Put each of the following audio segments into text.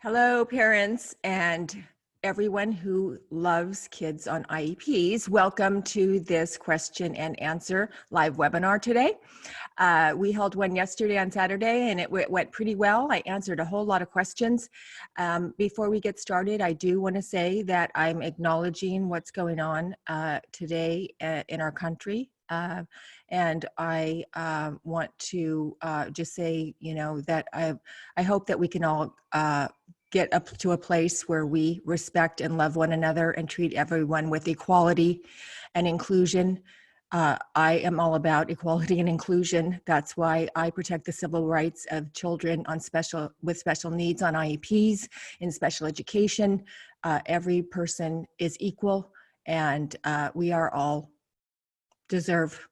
Hello, parents and everyone who loves kids on IEPs. Welcome to this question and answer live webinar today. We held one yesterday on Saturday and it went pretty well. I answered a whole lot of questions. Before we get started, I do want to say that I'm acknowledging what's going on today in our country. And I want to just say, that I hope that we can all get up to a place where we respect and love one another and treat everyone with equality and inclusion. I am all about equality and inclusion. That's why I protect the civil rights of children with special needs on IEPs, in special education. Every person is equal, and we are all deserve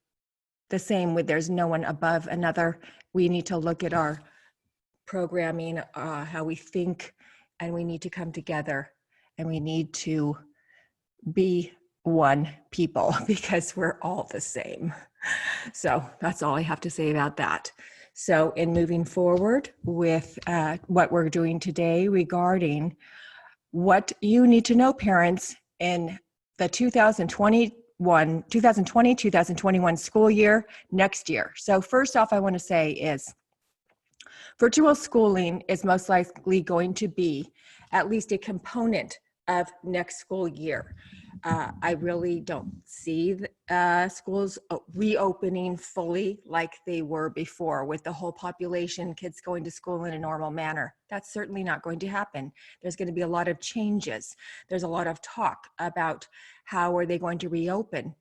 the same. There's no one above another. We need to look at our programming, how we think, and we need to come together and we need to be one people because we're all the same. So that's all I have to say about that. So in moving forward with what we're doing today regarding what you need to know, parents, in the 2020-2021 school year next year. So first off, I want to say is virtual schooling is most likely going to be at least a component of next school year. I really don't see schools reopening fully like they were before with the whole population, kids going to school in a normal manner. That's certainly not going to happen. There's going to be a lot of changes. There's a lot of talk about how are they going to reopen,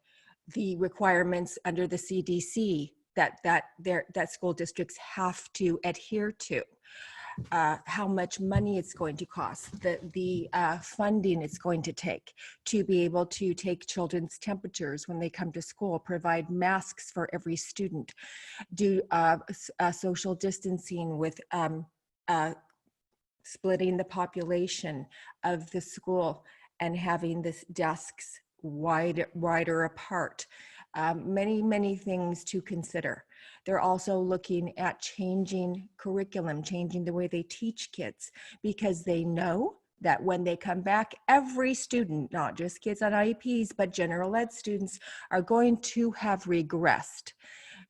the requirements under the CDC that school districts have to adhere to, how much money it's going to cost, the funding it's going to take to be able to take children's temperatures when they come to school, provide masks for every student, do social distancing with splitting the population of the school and having the desks wider apart. Many things to consider. They're also looking at changing curriculum, changing the way they teach kids, because they know that when they come back, every student, not just kids on IEPs, but general ed students, are going to have regressed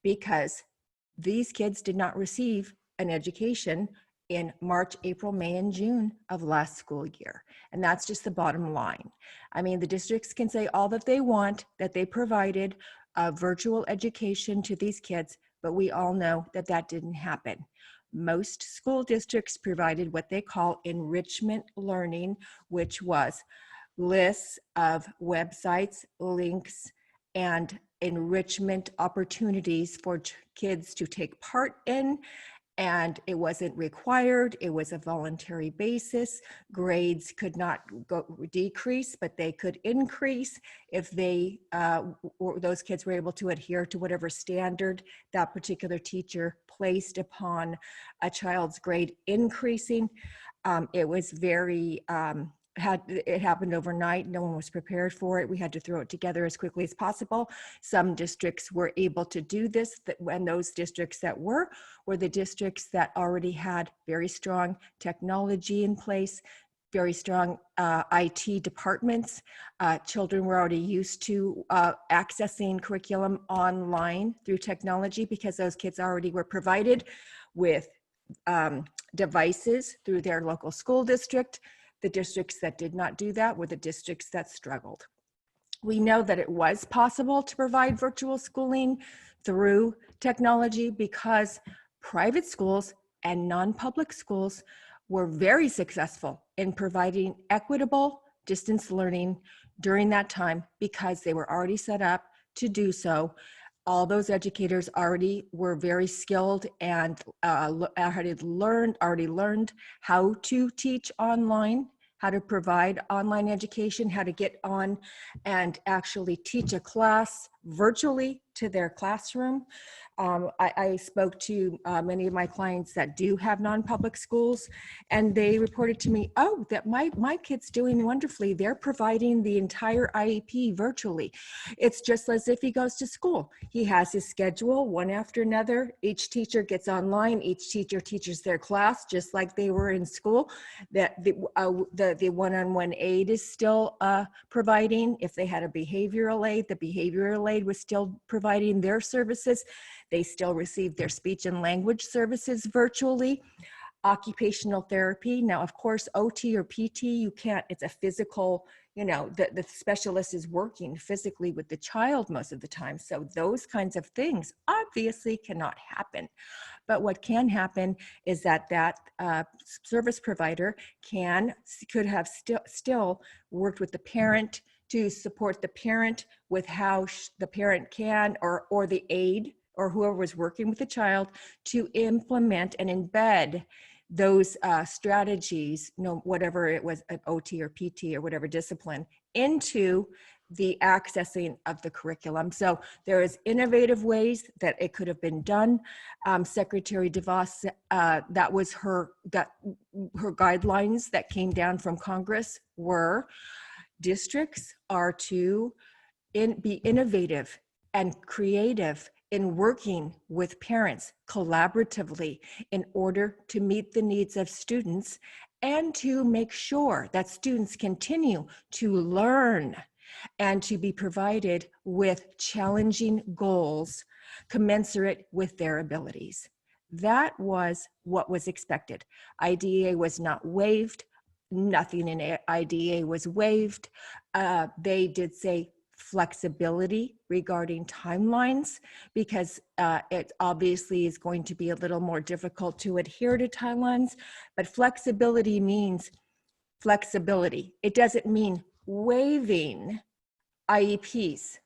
because these kids did not receive an education in March, April, May, and June of last school year. And that's just the bottom line. I mean, the districts can say all that they want, that they provided virtual education to these kids, but we all know that that didn't happen. Most school districts provided what they call enrichment learning, which was lists of websites, links, and enrichment opportunities for kids to take part in. And it wasn't required. It was a voluntary basis. Grades could not decrease, but they could increase if they or those kids were able to adhere to whatever standard that particular teacher placed upon a child's grade increasing. It was very it happened overnight. No one was prepared for it. We had to throw it together as quickly as possible. Some districts were able to do this, and those districts that were the districts that already had very strong technology in place, very strong IT departments. Children were already used to accessing curriculum online through technology because those kids already were provided with devices through their local school district. The districts that did not do that were the districts that struggled. We know that it was possible to provide virtual schooling through technology because private schools and non-public schools were very successful in providing equitable distance learning during that time because they were already set up to do so. All those educators already were very skilled and already learned how to teach online, how to provide online education, how to get on and actually teach a class virtually to their classroom. I spoke to many of my clients that do have non-public schools, and they reported to me, oh, that my kid's doing wonderfully. They're providing the entire IEP virtually. It's just as if he goes to school. He has his schedule one after another. Each teacher gets online. Each teacher teaches their class just like they were in school. That the one-on-one aid is still providing. If they had a behavioral aid, the behavioral aid was still providing their services. They still receive their speech and language services virtually. Occupational therapy. Now, of course, OT or PT, you can't, it's a physical, you know, the specialist is working physically with the child most of the time. So those kinds of things obviously cannot happen. But what can happen is that service provider could have still worked with the parent to support the parent with how the parent can, or the aide, or whoever was working with the child, to implement and embed those strategies, whatever it was, an OT or PT or whatever discipline, into the accessing of the curriculum. So there is innovative ways that it could have been done. Secretary DeVos, that was her guidelines that came down from Congress were districts are to be innovative and creative in working with parents collaboratively in order to meet the needs of students and to make sure that students continue to learn and to be provided with challenging goals commensurate with their abilities. That was what was expected. IDEA was not waived. Nothing in IDEA was waived. They did say flexibility regarding timelines, because it obviously is going to be a little more difficult to adhere to timelines, but flexibility means flexibility. It doesn't mean waiving IEPs,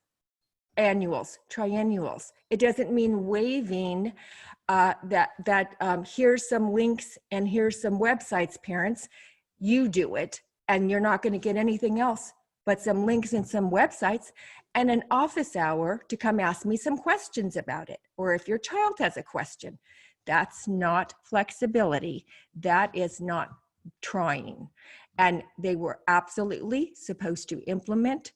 annuals, triennials. It doesn't mean waiving here's some links and here's some websites, parents, you do it, and you're not going to get anything else but some links and some websites and an office hour to come ask me some questions about it. Or if your child has a question, that's not flexibility. That is not trying. And they were absolutely supposed to implement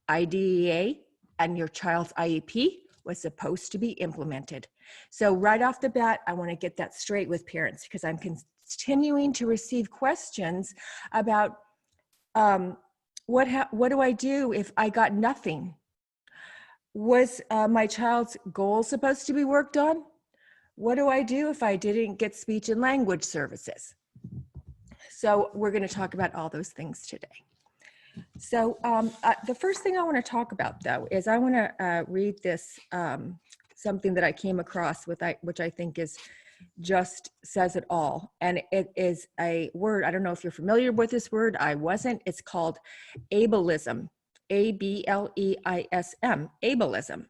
IDEA, and your child's IEP was supposed to be implemented. So right off the bat, I want to get that straight with parents, because I'm continuing to receive questions about what do I do if I got nothing? Was my child's goal supposed to be worked on? What do I do if I didn't get speech and language services? So we're going to talk about all those things today. So the first thing I want to talk about, though, is I want to read this, something that I came across which I think just says it all. And it is a word, I don't know if you're familiar with this word, I wasn't. It's called ableism, ABLEISM, ableism.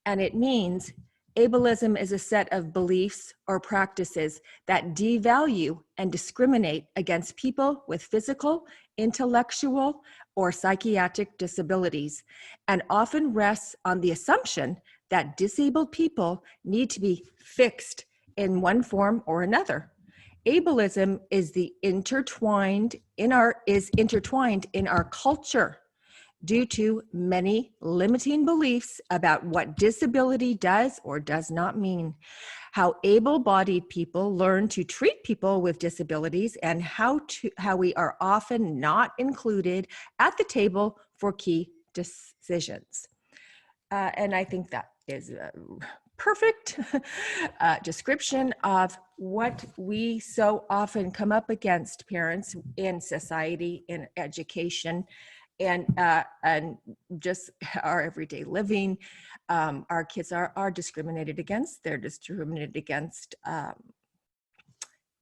And it means ableism is a set of beliefs or practices that devalue and discriminate against people with physical, intellectual, or psychiatric disabilities, and often rests on the assumption that disabled people need to be fixed in one form or another. Ableism is intertwined in our culture due to many limiting beliefs about what disability does or does not mean, how able-bodied people learn to treat people with disabilities, and how we are often not included at the table for key decisions. And I think that is a perfect description of what we so often come up against, parents, in society, in education, and just our everyday living. Our kids are discriminated against. They're discriminated against.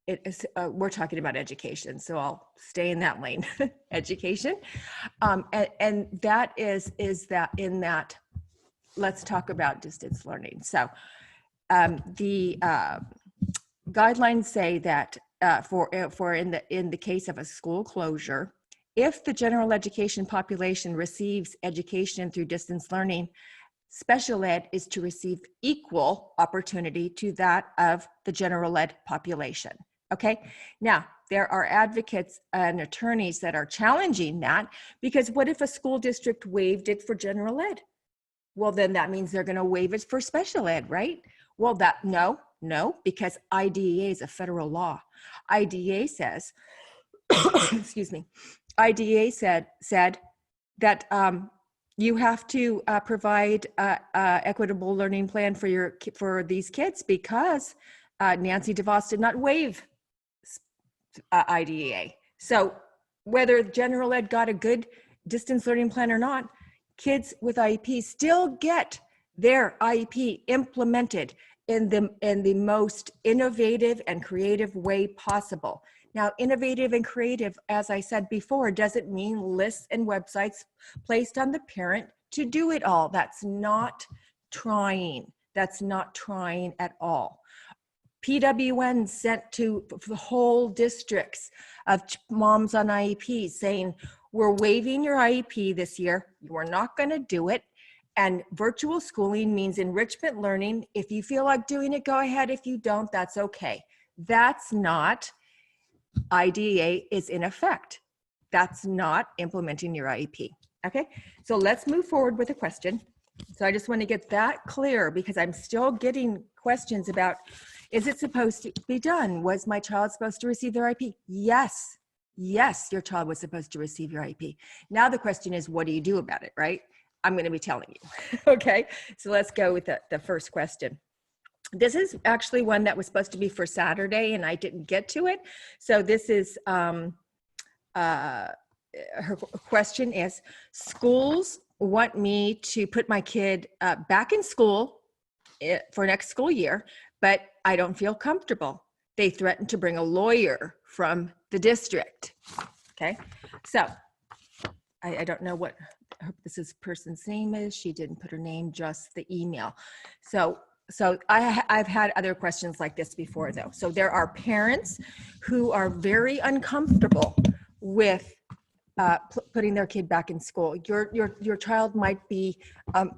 We're talking about education, so I'll stay in that lane. Education, and that is that in that. Let's talk about distance learning. So the guidelines say that in the case of a school closure, if the general education population receives education through distance learning, Special ed is to receive equal opportunity to that of the general ed population. Okay, now there are advocates and attorneys that are challenging that, because what if a school district waived it for general ed? Well, then that means they're going to waive it for special ed, right? Well, no, because IDEA is a federal law. IDEA says, excuse me, IDEA said that you have to provide equitable learning plan for these kids, because Nancy DeVos did not waive IDEA. So whether general ed got a good distance learning plan or not, kids with IEP still get their IEP implemented in the most innovative and creative way possible. Now, innovative and creative, as I said before, doesn't mean lists and websites placed on the parent to do it all. That's not trying. That's not trying at all. PWN sent to the whole districts of moms on IEP saying, we're waiving your IEP this year. We're not going to do it. And virtual schooling means enrichment learning. If you feel like doing it, go ahead. If you don't, that's okay. That's not, IDEA is in effect. That's not implementing your IEP. Okay, so let's move forward with a question. So I just want to get that clear, because I'm still getting questions about, is it supposed to be done? Was my child supposed to receive their IEP? Yes, your child was supposed to receive your IEP. Now the question is, what do you do about it, right? I'm going to be telling you. Okay, so let's go with the first question. This is actually one that was supposed to be for Saturday, and I didn't get to it. So this is, her question is, schools want me to put my kid back in school for next school year, but I don't feel comfortable. They threatened to bring a lawyer from the district. Okay, so I don't know what this person's name is. She didn't put her name, just the email. So I've had other questions like this before, though. So there are parents who are very uncomfortable with putting their kid back in school. Your child might be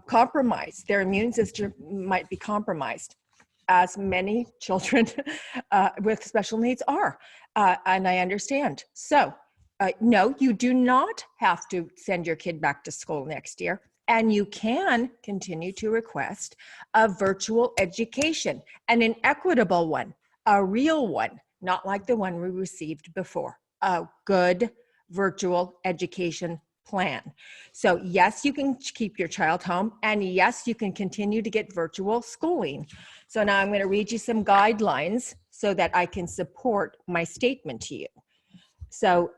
compromised. Their immune system might be compromised, as many children with special needs are, and I understand. So no, you do not have to send your kid back to school next year, and you can continue to request a virtual education, and an equitable one, a real one, not like the one we received before, a good virtual education plan. So yes, you can keep your child home, and yes, you can continue to get virtual schooling. So now I'm going to read you some guidelines so that I can support my statement to you. So,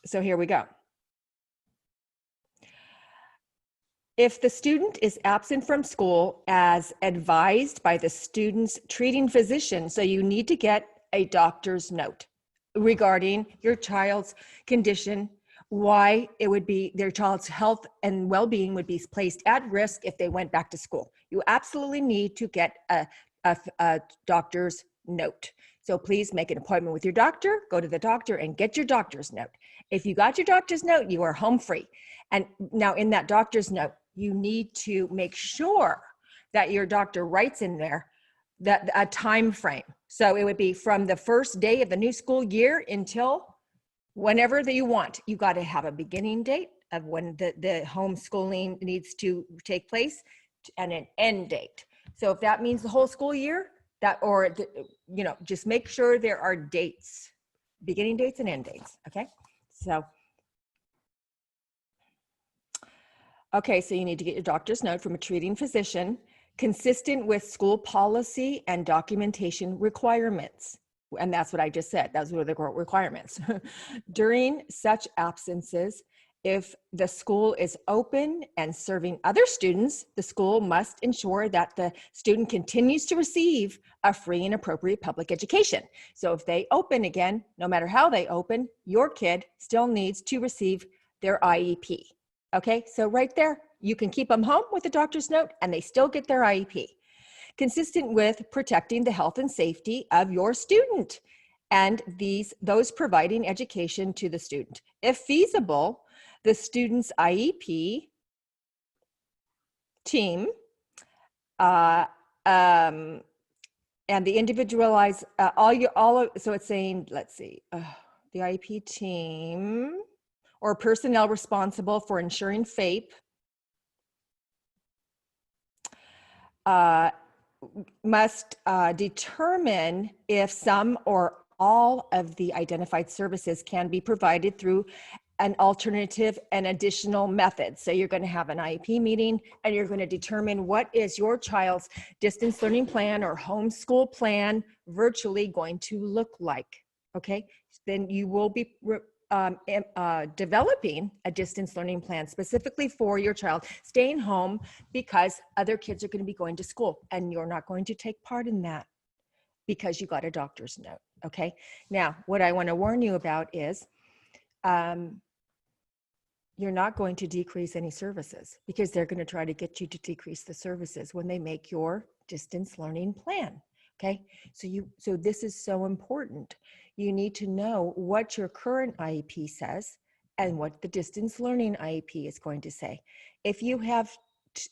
so here we go. If the student is absent from school as advised by the student's treating physician, so you need to get a doctor's note regarding your child's condition, why it would be their child's health and well-being would be placed at risk if they went back to school. You absolutely need to get a doctor's note. So please make an appointment with your doctor, go to the doctor and get your doctor's note. If you got your doctor's note, you are home free. And now in that doctor's note, you need to make sure that your doctor writes in there that a time frame. So it would be from the first day of the new school year until whenever that you want. You got to have a beginning date of when the homeschooling needs to take place and an end date. So if that means the whole school year, just make sure there are dates, beginning dates and end dates. Okay. So you need to get your doctor's note from a treating physician consistent with school policy and documentation requirements. And that's what I just said. Those were the requirements. During such absences, if the school is open and serving other students, the school must ensure that the student continues to receive a free and appropriate public education. So if they open again, no matter how they open, your kid still needs to receive their IEP. Okay, so right there, you can keep them home with a doctor's note and they still get their IEP. Consistent with protecting the health and safety of your student and those providing education to the student. If feasible, the student's IEP team, uh, um, and the individualized, so it's saying, let's see, the IEP team or personnel responsible for ensuring FAPE must determine if some or all of the identified services can be provided through an alternative and additional method. So you're going to have an IEP meeting and you're going to determine what is your child's distance learning plan or homeschool plan virtually going to look like. Okay, then you will be developing a distance learning plan specifically for your child staying home because other kids are going to be going to school and you're not going to take part in that because you got a doctor's note. Okay, now what I want to warn you about is you're not going to decrease any services because they're going to try to get you to decrease the services when they make your distance learning plan. Okay, so this is so important. You need to know what your current IEP says and what the distance learning IEP is going to say. If you have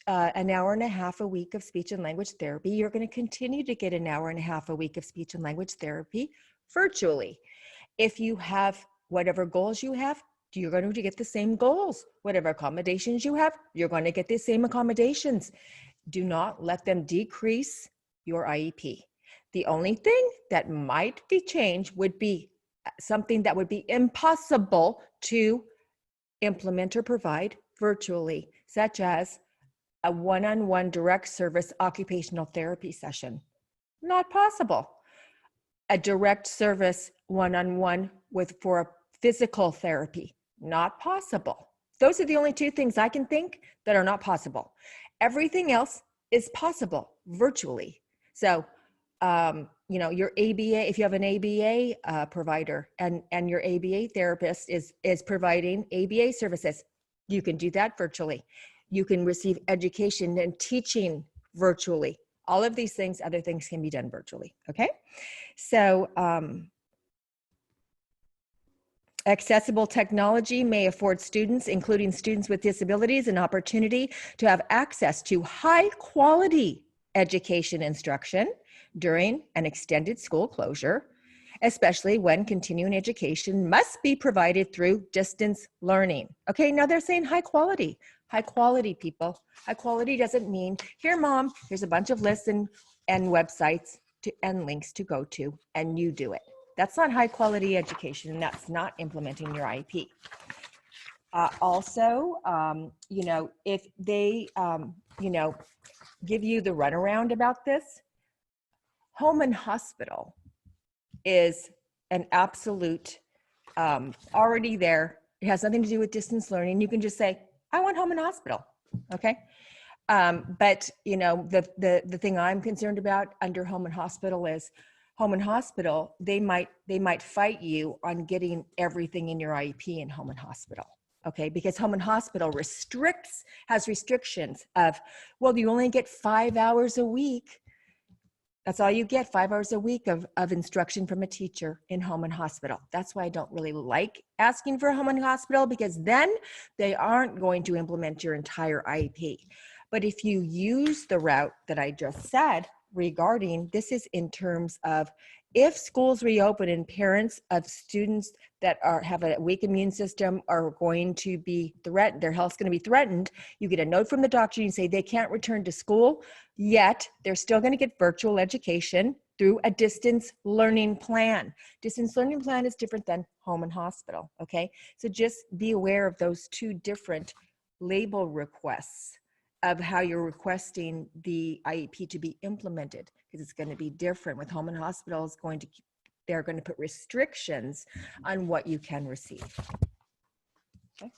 an hour and a half a week of speech and language therapy, you're going to continue to get an hour and a half a week of speech and language therapy virtually. If you have whatever goals you have, you're going to get the same goals. Whatever accommodations you have, you're going to get the same accommodations. Do not let them decrease your IEP. The only thing that might be changed would be something that would be impossible to implement or provide virtually, such as a one-on-one direct service occupational therapy session. Not possible. A direct service one-on-one for a physical therapy. Not possible. Those are the only two things I can think that are not possible. Everything else is possible virtually. So, your ABA, if you have an ABA provider and your ABA therapist is providing ABA services, you can do that virtually. You can receive education and teaching virtually. All of these things, other things can be done virtually, okay? So, accessible technology may afford students, including students with disabilities, an opportunity to have access to high quality education instruction during an extended school closure, especially when continuing education must be provided through distance learning. Okay, now they're saying high quality. High quality, people. High quality doesn't mean, here, mom, here's a bunch of lists and websites and links to go to, and you do it. That's not high quality education, and that's not implementing your IEP. Also, if they, give you the runaround about this, home and hospital is an absolute already there. It has nothing to do with distance learning. You can just say, I want home and hospital, okay? But the thing I'm concerned about under home and hospital is home and hospital, they might fight you on getting everything in your IEP in home and hospital. Okay, because home and hospital has restrictions of, well, you only get 5 hours a week. That's all you get, 5 hours a week of instruction from a teacher in home and hospital. That's why I don't really like asking for home and hospital, because then they aren't going to implement your entire IEP. But if you use the route that I just said regarding, this is in terms of if schools reopen and parents of students that have a weak immune system are going to be threatened, their health's going to be threatened, you get a note from the doctor, you say they can't return to school, yet they're still going to get virtual education through a distance learning plan. Distance learning plan is different than home and hospital, okay? So just be aware of those two different label requests of how you're requesting the IEP to be implemented, because it's going to be different. With home and hospital, they're going to put restrictions on what you can receive. Okay.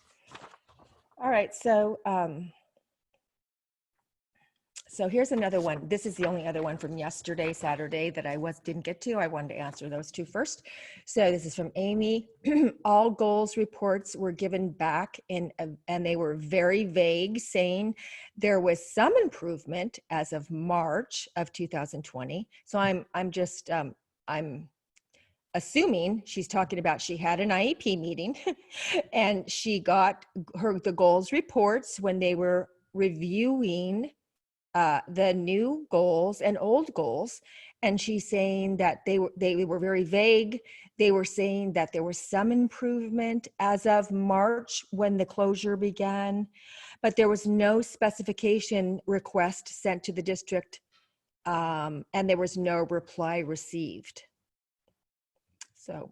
All right, so here's another one. This is the only other one from yesterday, Saturday, that I didn't get to. I wanted to answer those two first. So this is from Amy. All goals reports were given back and they were very vague, saying there was some improvement as of March of 2020. So I'm assuming she's talking about she had an IEP meeting and she got the goals reports when they were reviewing the new goals and old goals, and she's saying that they were very vague. They were saying that there was some improvement as of March when the closure began, but there was no specification request sent to the district, and there was no reply received. So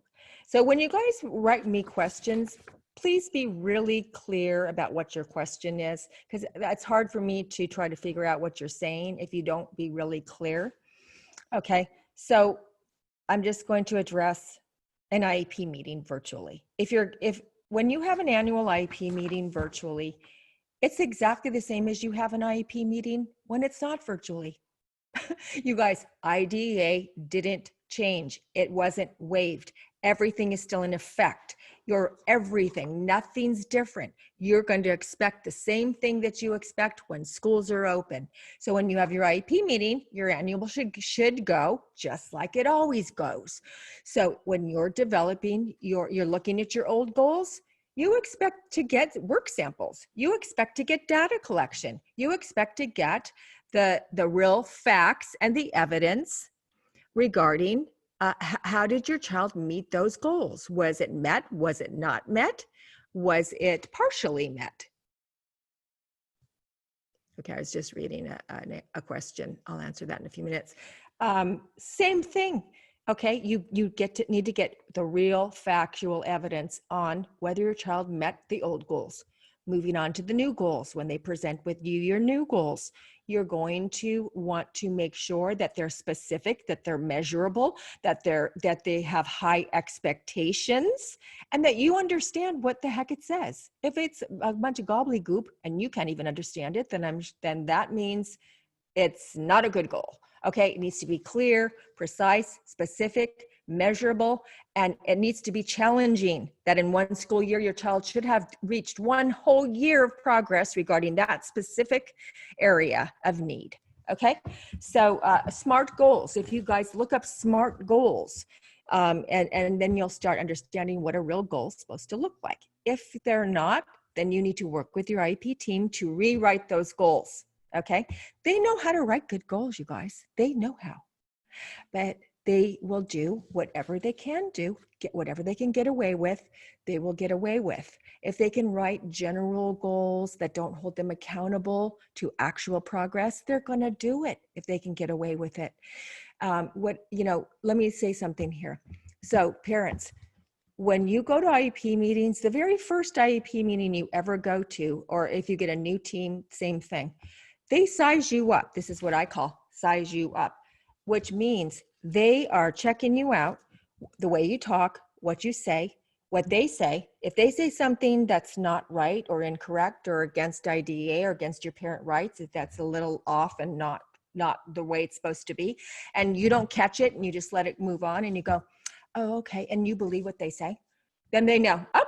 when you guys write me questions, please be really clear about what your question is, because that's hard for me to try to figure out what you're saying if you don't be really clear. Okay, so I'm just going to address an IEP meeting virtually. When you have an annual IEP meeting virtually, it's exactly the same as you have an IEP meeting when it's not virtually. You guys, IDEA didn't change. It wasn't waived. Everything is still in effect. Everything, nothing's different. You're going to expect the same thing that you expect when schools are open. So when you have your IEP meeting, your annual should go just like it always goes. So when you're developing, you're looking at your old goals, you expect to get work samples. You expect to get data collection. You expect to get the real facts and the evidence regarding how did your child meet those goals? Was it met? Was it not met? Was it partially met? Okay, I was just reading a question. I'll answer that in a few minutes. Same thing. Okay, you need to get the real factual evidence on whether your child met the old goals. Moving on to the new goals, when they present with you your new goals, you're going to want to make sure that they're specific, that they're measurable, that they have high expectations, and that you understand what the heck it says. If it's a bunch of gobbledygook and you can't even understand it, then that means it's not a good goal. Okay, it needs to be clear, precise, specific, measurable, and it needs to be challenging, that in one school year, your child should have reached one whole year of progress regarding that specific area of need. Okay, so SMART goals. If you guys look up SMART goals, and then you'll start understanding what a real goal is supposed to look like. If they're not, then you need to work with your IEP team to rewrite those goals. Okay, they know how to write good goals, you guys. They know how, but they will do whatever they can do, get whatever they can get away with, they will get away with. If they can write general goals that don't hold them accountable to actual progress, they're going to do it if they can get away with it. Let me say something here. So parents, when you go to IEP meetings, the very first IEP meeting you ever go to, or if you get a new team, same thing. They size you up. This is what I call size you up, which means they are checking you out, the way you talk, what you say, what they say. If they say something that's not right or incorrect or against IDEA or against your parent rights, if that's a little off and not the way it's supposed to be, and you don't catch it and you just let it move on and you go, oh, okay, and you believe what they say, then they know, oh,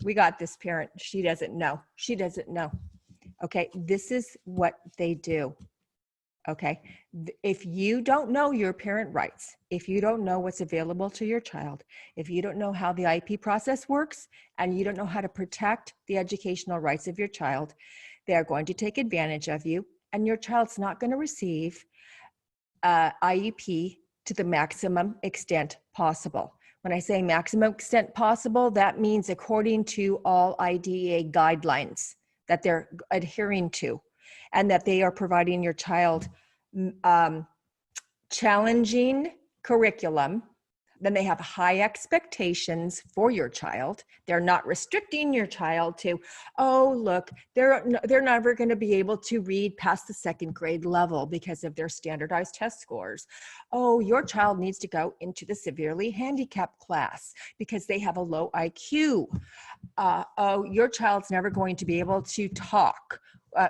we got this parent. She doesn't know. She doesn't know. Okay, this is what they do. Okay, if you don't know your parent rights, if you don't know what's available to your child, if you don't know how the IEP process works, and you don't know how to protect the educational rights of your child, they are going to take advantage of you, and your child's not going to receive IEP to the maximum extent possible. When I say maximum extent possible, that means according to all IDEA guidelines that they're adhering to, and that they are providing your child challenging curriculum. Then they have high expectations for your child. They're not restricting your child to, oh, look, they're never going to be able to read past the second grade level because of their standardized test scores. Oh, your child needs to go into the severely handicapped class because they have a low IQ. Oh, your child's never going to be able to talk.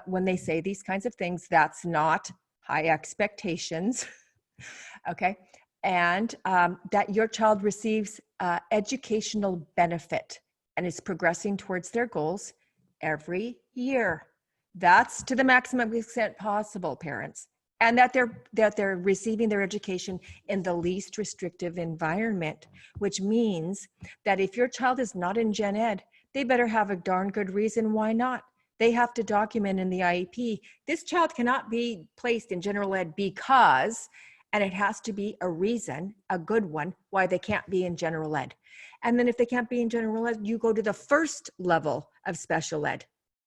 When they say these kinds of things, that's not high expectations. Okay. And that your child receives educational benefit and is progressing towards their goals every year. That's to the maximum extent possible, parents. And that they're receiving their education in the least restrictive environment, which means that if your child is not in gen ed, they better have a darn good reason why not. They have to document in the IEP, this child cannot be placed in general ed because, and it has to be a reason, a good one, why they can't be in general ed. And then if they can't be in general ed, you go to the first level of special ed,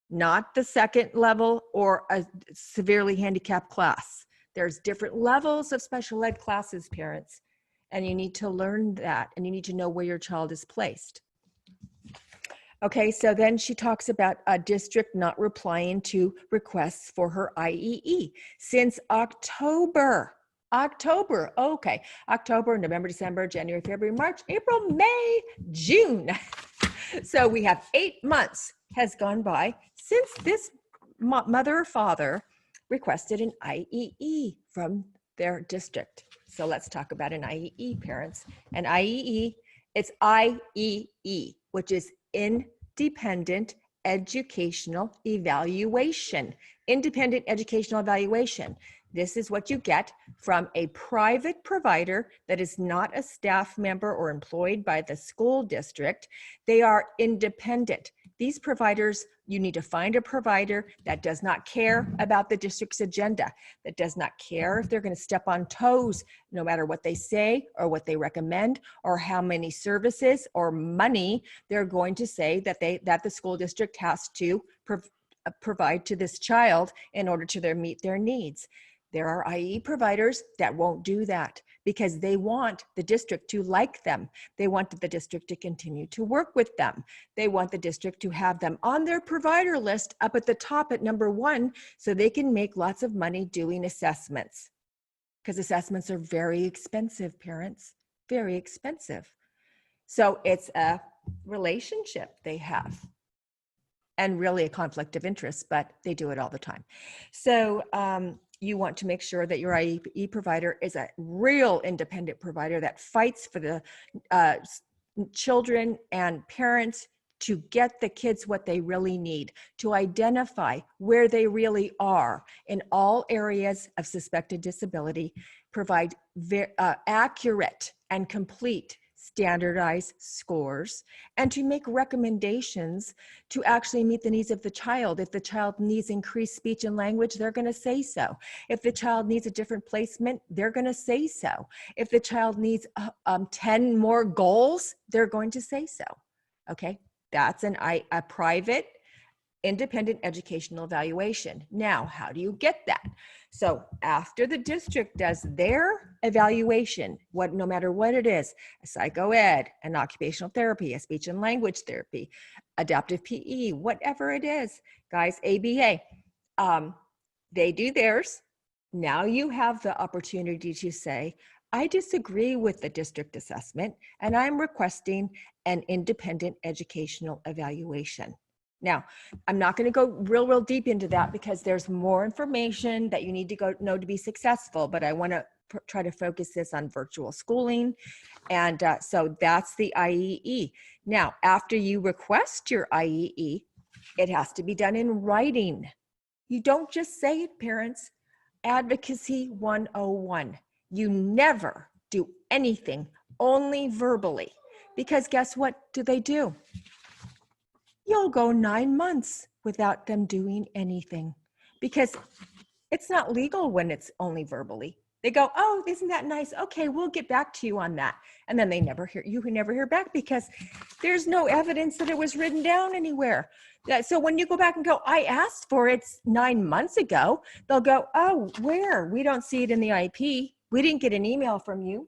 not the second level or a severely handicapped class. There's different levels of special ed classes, parents, and you need to learn that, and you need to know where your child is placed. Okay, so then she talks about a district not replying to requests for her IEE since October. Okay. October, November, December, January, February, March, April, May, June. So we have 8 months has gone by since this mother or father requested an IEE from their district. So let's talk about an IEE, parents. An IEE, it's IEE, which is Independent Educational Evaluation. Independent Educational Evaluation. This is what you get from a private provider that is not a staff member or employed by the school district. They are independent. These providers, you need to find a provider that does not care about the district's agenda, that does not care if they're going to step on toes, no matter what they say or what they recommend or how many services or money they're going to say that the school district has to provide to this child in order to meet their needs. There are IE providers that won't do that because they want the district to like them. They want the district to continue to work with them. They want the district to have them on their provider list up at the top at number 1 so they can make lots of money doing assessments. Because assessments are very expensive, parents, very expensive. So it's a relationship they have. And really a conflict of interest, but they do it all the time. So you want to make sure that your IEP provider is a real independent provider that fights for the children and parents to get the kids what they really need, to identify where they really are in all areas of suspected disability, provide accurate and complete standardized scores, and to make recommendations to actually meet the needs of the child. If the child needs increased speech and language, they're going to say so. If the child needs a different placement, they're going to say so. If the child needs 10 more goals, they're going to say so. Okay, that's a private independent educational evaluation. Now, how do you get that? So after the district does their evaluation, no matter what it is, a psychoed, an occupational therapy, a speech and language therapy, adaptive PE, whatever it is, guys, ABA, they do theirs. Now you have the opportunity to say, I disagree with the district assessment and I'm requesting an independent educational evaluation. Now, I'm not going to go real deep into that because there's more information that you need to know to be successful, but I want to try to focus this on virtual schooling. And so that's the IEE. Now, after you request your IEE, it has to be done in writing. You don't just say it, parents. Advocacy 101. You never do anything only verbally, because guess what do? You'll go 9 months without them doing anything because it's not legal when it's only verbally. They go, oh, isn't that nice? Okay, we'll get back to you on that. And then you can never hear back because there's no evidence that it was written down anywhere. So when you go back and go, I asked for it 9 months ago, they'll go, oh, where? We don't see it in the IP. We didn't get an email from you.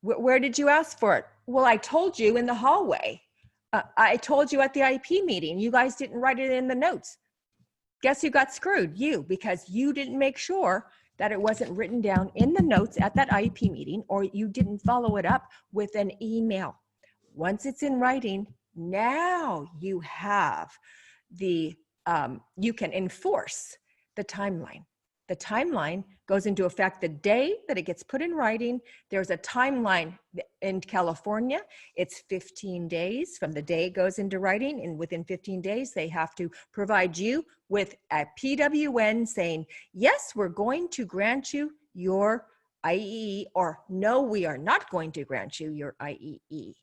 Where did you ask for it? Well, I told you in the hallway. I told you at the IP meeting, you guys didn't write it in the notes. Guess who got screwed? You, because you didn't make sure that it wasn't written down in the notes at that IP meeting, or you didn't follow it up with an email. Once it's in writing, now you have you can enforce the timeline. The timeline goes into effect the day that it gets put in writing. There's a timeline in California. It's 15 days from the day it goes into writing, and within 15 days, they have to provide you with a PWN saying, yes, we're going to grant you your IEE, or no, we are not going to grant you your IEE.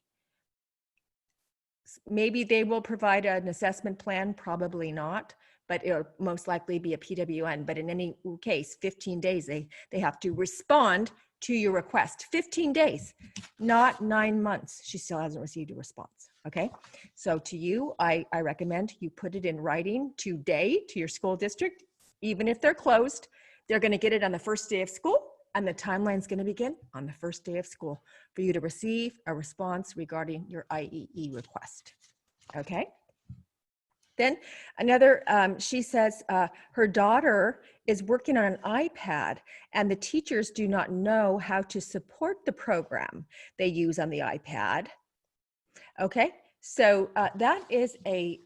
Maybe they will provide an assessment plan, probably not, but it'll most likely be a PWN. But in any case, 15 days, they have to respond to your request. 15 days, not 9 months. She still hasn't received a response. Okay. So to you, I recommend you put it in writing today to your school district. Even if they're closed, they're going to get it on the first day of school, and the timeline is going to begin on the first day of school for you to receive a response regarding your IEE request. Okay. Then another, she says her daughter is working on an iPad and the teachers do not know how to support the program they use on the iPad. Okay, so that is a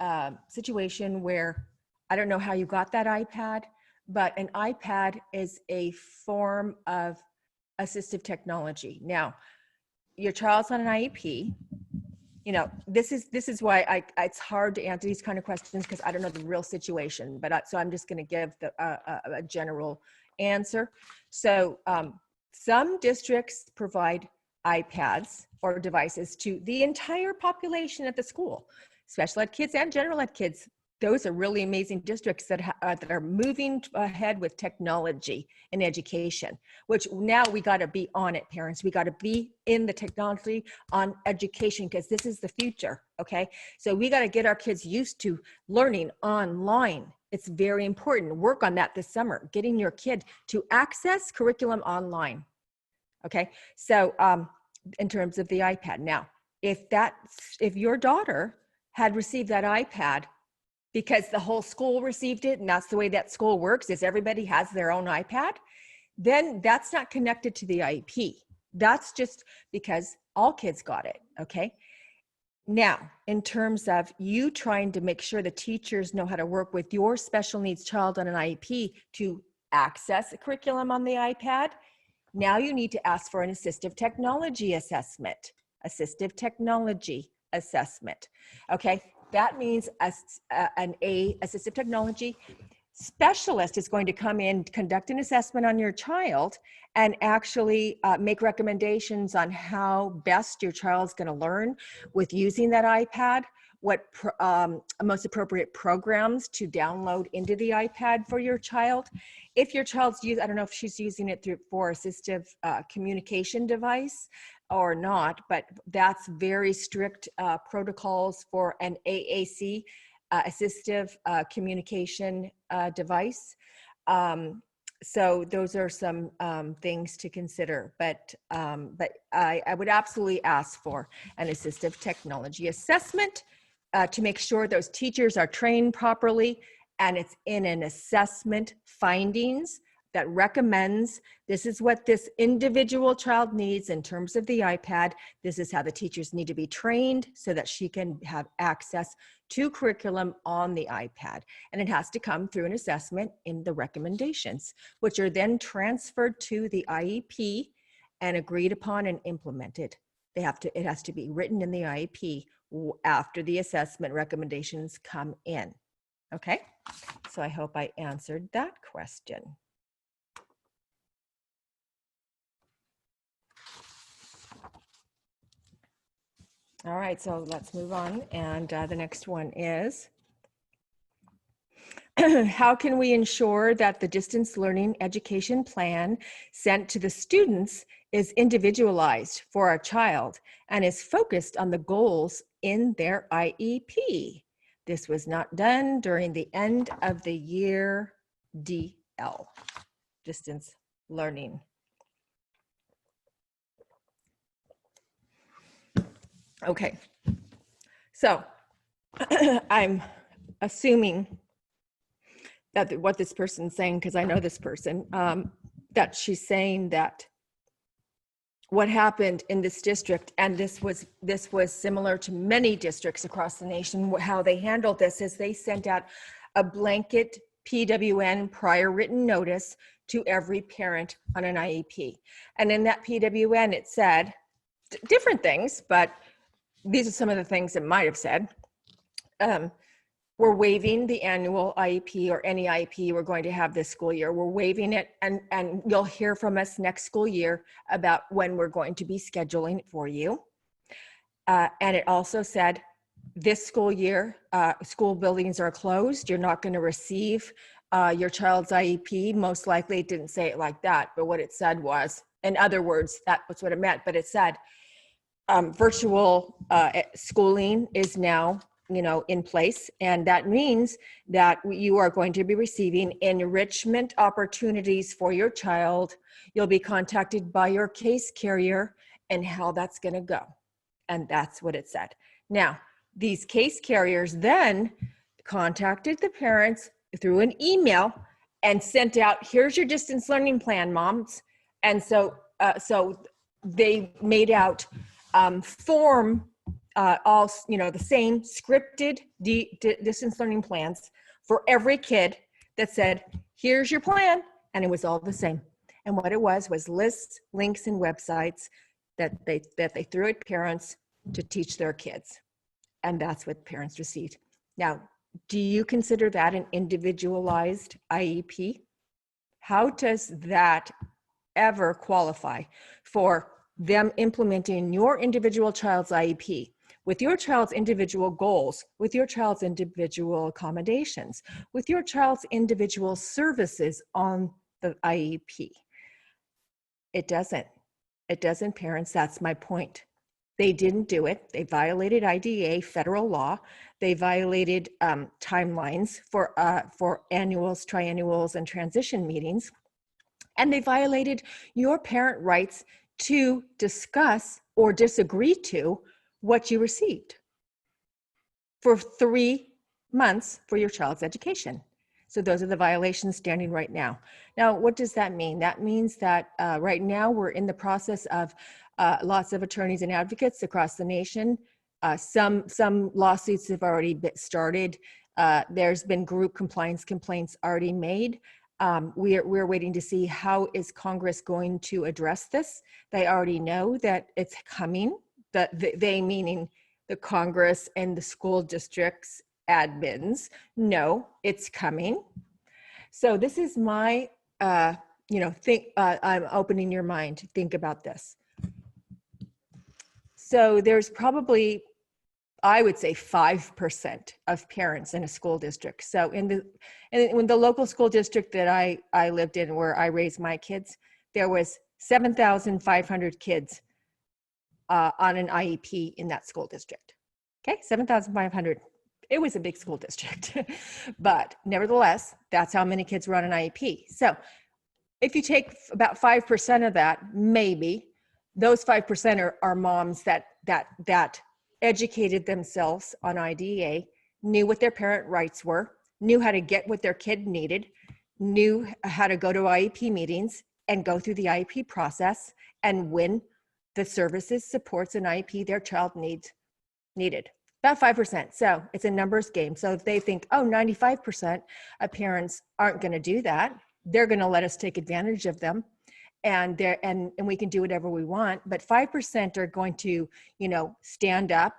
situation where I don't know how you got that iPad, but an iPad is a form of assistive technology. Now, your child's on an IEP. You know, this is why it's hard to answer these kind of questions because I don't know the real situation, but so I'm just going to give a general answer. So some districts provide iPads or devices to the entire population at the school, special ed kids and general ed kids. Those are really amazing districts that are moving ahead with technology in education, which now we got to be on it, parents. We got to be in the technology on education because this is the future, okay? So we got to get our kids used to learning online. It's very important. Work on that this summer, getting your kid to access curriculum online, okay? So in terms of the iPad. Now, if your daughter had received that iPad because the whole school received it, and that's the way that school works, is everybody has their own iPad, then that's not connected to the IEP. That's just because all kids got it, okay? Now, in terms of you trying to make sure the teachers know how to work with your special needs child on an IEP to access the curriculum on the iPad, now you need to ask for an assistive technology assessment. Assistive technology assessment, okay? That means an assistive technology specialist is going to come in, conduct an assessment on your child, and actually make recommendations on how best your child's going to learn with using that iPad, what most appropriate programs to download into the iPad for your child. If your child's I don't know if she's using it for assistive communication device or not, but that's very strict protocols for an AAC, assistive communication device. So those are some things to consider, but I would absolutely ask for an assistive technology assessment to make sure those teachers are trained properly, and it's in an assessment findings that recommends this is what this individual child needs in terms of the iPad. This is how the teachers need to be trained so that she can have access to curriculum on the iPad. And it has to come through an assessment in the recommendations, which are then transferred to the IEP and agreed upon and implemented. It has to be written in the IEP after the assessment recommendations come in. Okay, so I hope I answered that question. All right, so let's move on. And the next one is, how can we ensure that the distance learning education plan sent to the students is individualized for our child and is focused on the goals in their IEP? This was not done during the end of the year DL, distance learning. Okay, so I'm assuming that what this person's saying, because I know this person, that she's saying that what happened in this district, and this was similar to many districts across the nation, how they handled this is they sent out a blanket PWN prior written notice to every parent on an IEP. And in that PWN, it said different things, but these are some of the things it might have said. We're waiving the annual IEP or any IEP we're going to have this school year. We're waiving it, and you'll hear from us next school year about when we're going to be scheduling it for you. And it also said this school year, school buildings are closed. You're not going to receive your child's IEP. Most likely it didn't say it like that, but what it said was, in other words, that was what it meant, but it said virtual schooling is now, in place. And that means that you are going to be receiving enrichment opportunities for your child. You'll be contacted by your case carrier and how that's going to go. And that's what it said. Now, these case carriers then contacted the parents through an email and sent out, here's your distance learning plan, moms. And so they made out form all, the same scripted distance learning plans for every kid that said, here's your plan. And it was all the same. And what it was lists, links, and websites that they threw at parents to teach their kids. And that's what parents received. Now, do you consider that an individualized IEP? How does that ever qualify for them implementing your individual child's IEP with your child's individual goals, with your child's individual accommodations, with your child's individual services on the IEP? It doesn't. It doesn't, parents. That's my point. They didn't do it. They violated IDEA, federal law. They violated timelines for annuals, triennials, and transition meetings. And they violated your parent rights to discuss or disagree to what you received for 3 months for your child's education. So those are the violations standing right now. Now, what does that mean? That means that right now we're in the process of lots of attorneys and advocates across the nation. Some lawsuits have already been started. There's been group compliance complaints already made. We're waiting to see how is Congress going to address this. They already know that it's coming. They meaning the Congress and the school districts admins know it's coming. So this is my, I'm opening your mind to think about this. So there's probably, I would say 5% of parents in a school district. So in the local school district that I lived in, where I raised my kids, there was 7,500 kids on an IEP in that school district. Okay, 7,500. It was a big school district, but nevertheless, that's how many kids were on an IEP. So if you take about 5% of that, maybe those 5% are moms that educated themselves on IDEA, knew what their parent rights were, knew how to get what their kid needed, knew how to go to IEP meetings and go through the IEP process and win the services, supports, and IEP their child needed. About 5%. So it's a numbers game. So if they think, oh, 95% of parents aren't going to do that, they're going to let us take advantage of them. And we can do whatever we want. But 5% are going to, stand up,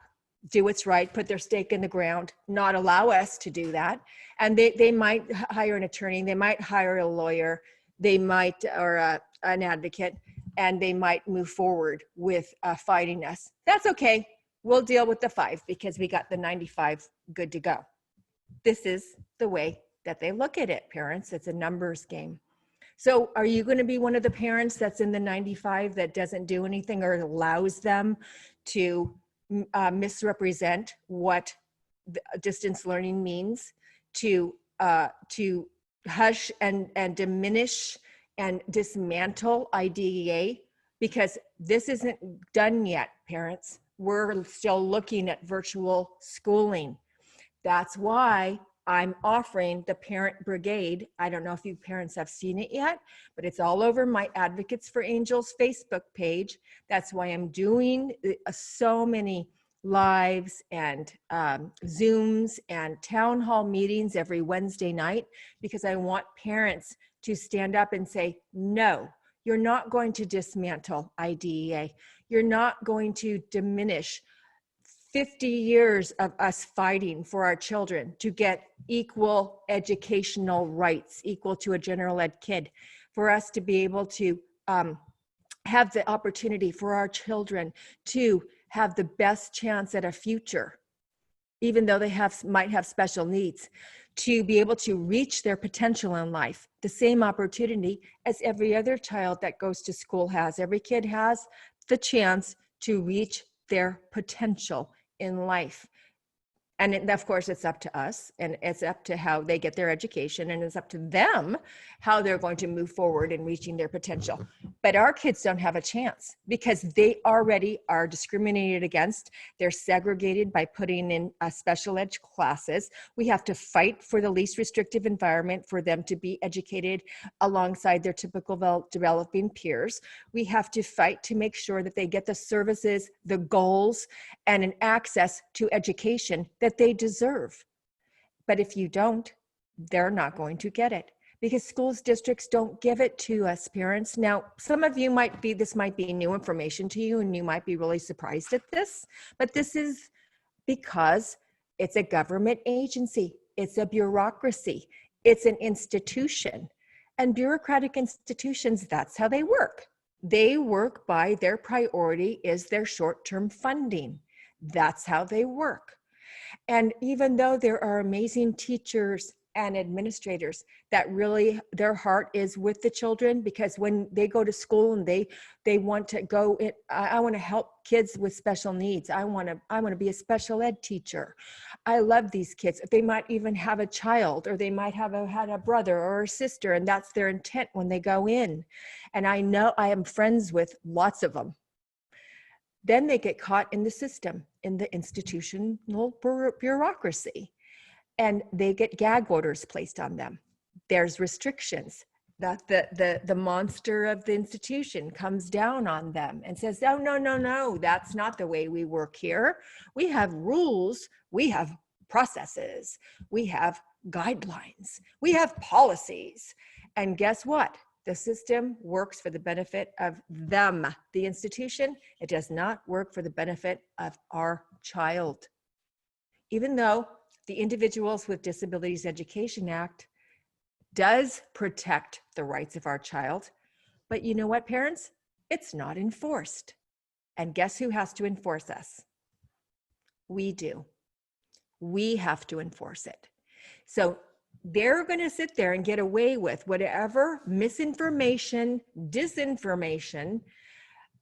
do what's right, put their stake in the ground, not allow us to do that. And they might hire an attorney, they might hire a lawyer, they might, or an advocate, and they might move forward with fighting us. That's okay. We'll deal with the 5 because we got the 95 good to go. This is the way that they look at it, parents. It's a numbers game. So are you going to be one of the parents that's in the 95 that doesn't do anything or allows them to misrepresent what distance learning means, to hush and diminish and dismantle IDEA? Because this isn't done yet, parents. We're still looking at virtual schooling. That's why I'm offering the Parent Brigade. I don't know if you parents have seen it yet, but it's all over my Advocates for Angels Facebook page. That's why I'm doing so many lives and Zooms and town hall meetings every Wednesday night, because I want parents to stand up and say, no, you're not going to dismantle IDEA. You're not going to diminish 50 years of us fighting for our children to get equal educational rights, equal to a general ed kid, for us to be able to have the opportunity for our children to have the best chance at a future. even though they might have special needs, to be able to reach their potential in life, the same opportunity as every other child that goes to school has. Every kid has the chance to reach their potential in life. And of course, it's up to us, and it's up to how they get their education, and it's up to them how they're going to move forward in reaching their potential. But our kids don't have a chance because they already are discriminated against. They're segregated by putting in special ed classes. We have to fight for the least restrictive environment for them to be educated alongside their typical developing peers. We have to fight to make sure that they get the services, the goals, and an access to education that they deserve. But if you don't, they're not going to get it because schools districts don't give it to us parents. Now, some of you this might be new information to you and you might be really surprised at this, but this is because it's a government agency. It's a bureaucracy. It's an institution. And bureaucratic institutions, that's how they work. They work by their priority is their short-term funding. That's how they work. And even though there are amazing teachers and administrators that really, their heart is with the children, because when they go to school and they want to go in, I want to help kids with special needs. I want to be a special ed teacher. I love these kids. They might even have a child, or they might have had a brother or a sister, and that's their intent when they go in. And I know I am friends with lots of them. Then they get caught in the system, in the institutional bureaucracy, and they get gag orders placed on them. There's restrictions that the monster of the institution comes down on them and says, oh, no, that's not the way we work here. We have rules, we have processes, we have guidelines, we have policies. And guess what? The system works for the benefit of them, the institution. It does not work for the benefit of our child. Even though the Individuals with Disabilities Education Act does protect the rights of our child, but you know what, parents? It's not enforced. And guess who has to enforce us? We do. We have to enforce it. So they're going to sit there and get away with whatever misinformation, disinformation,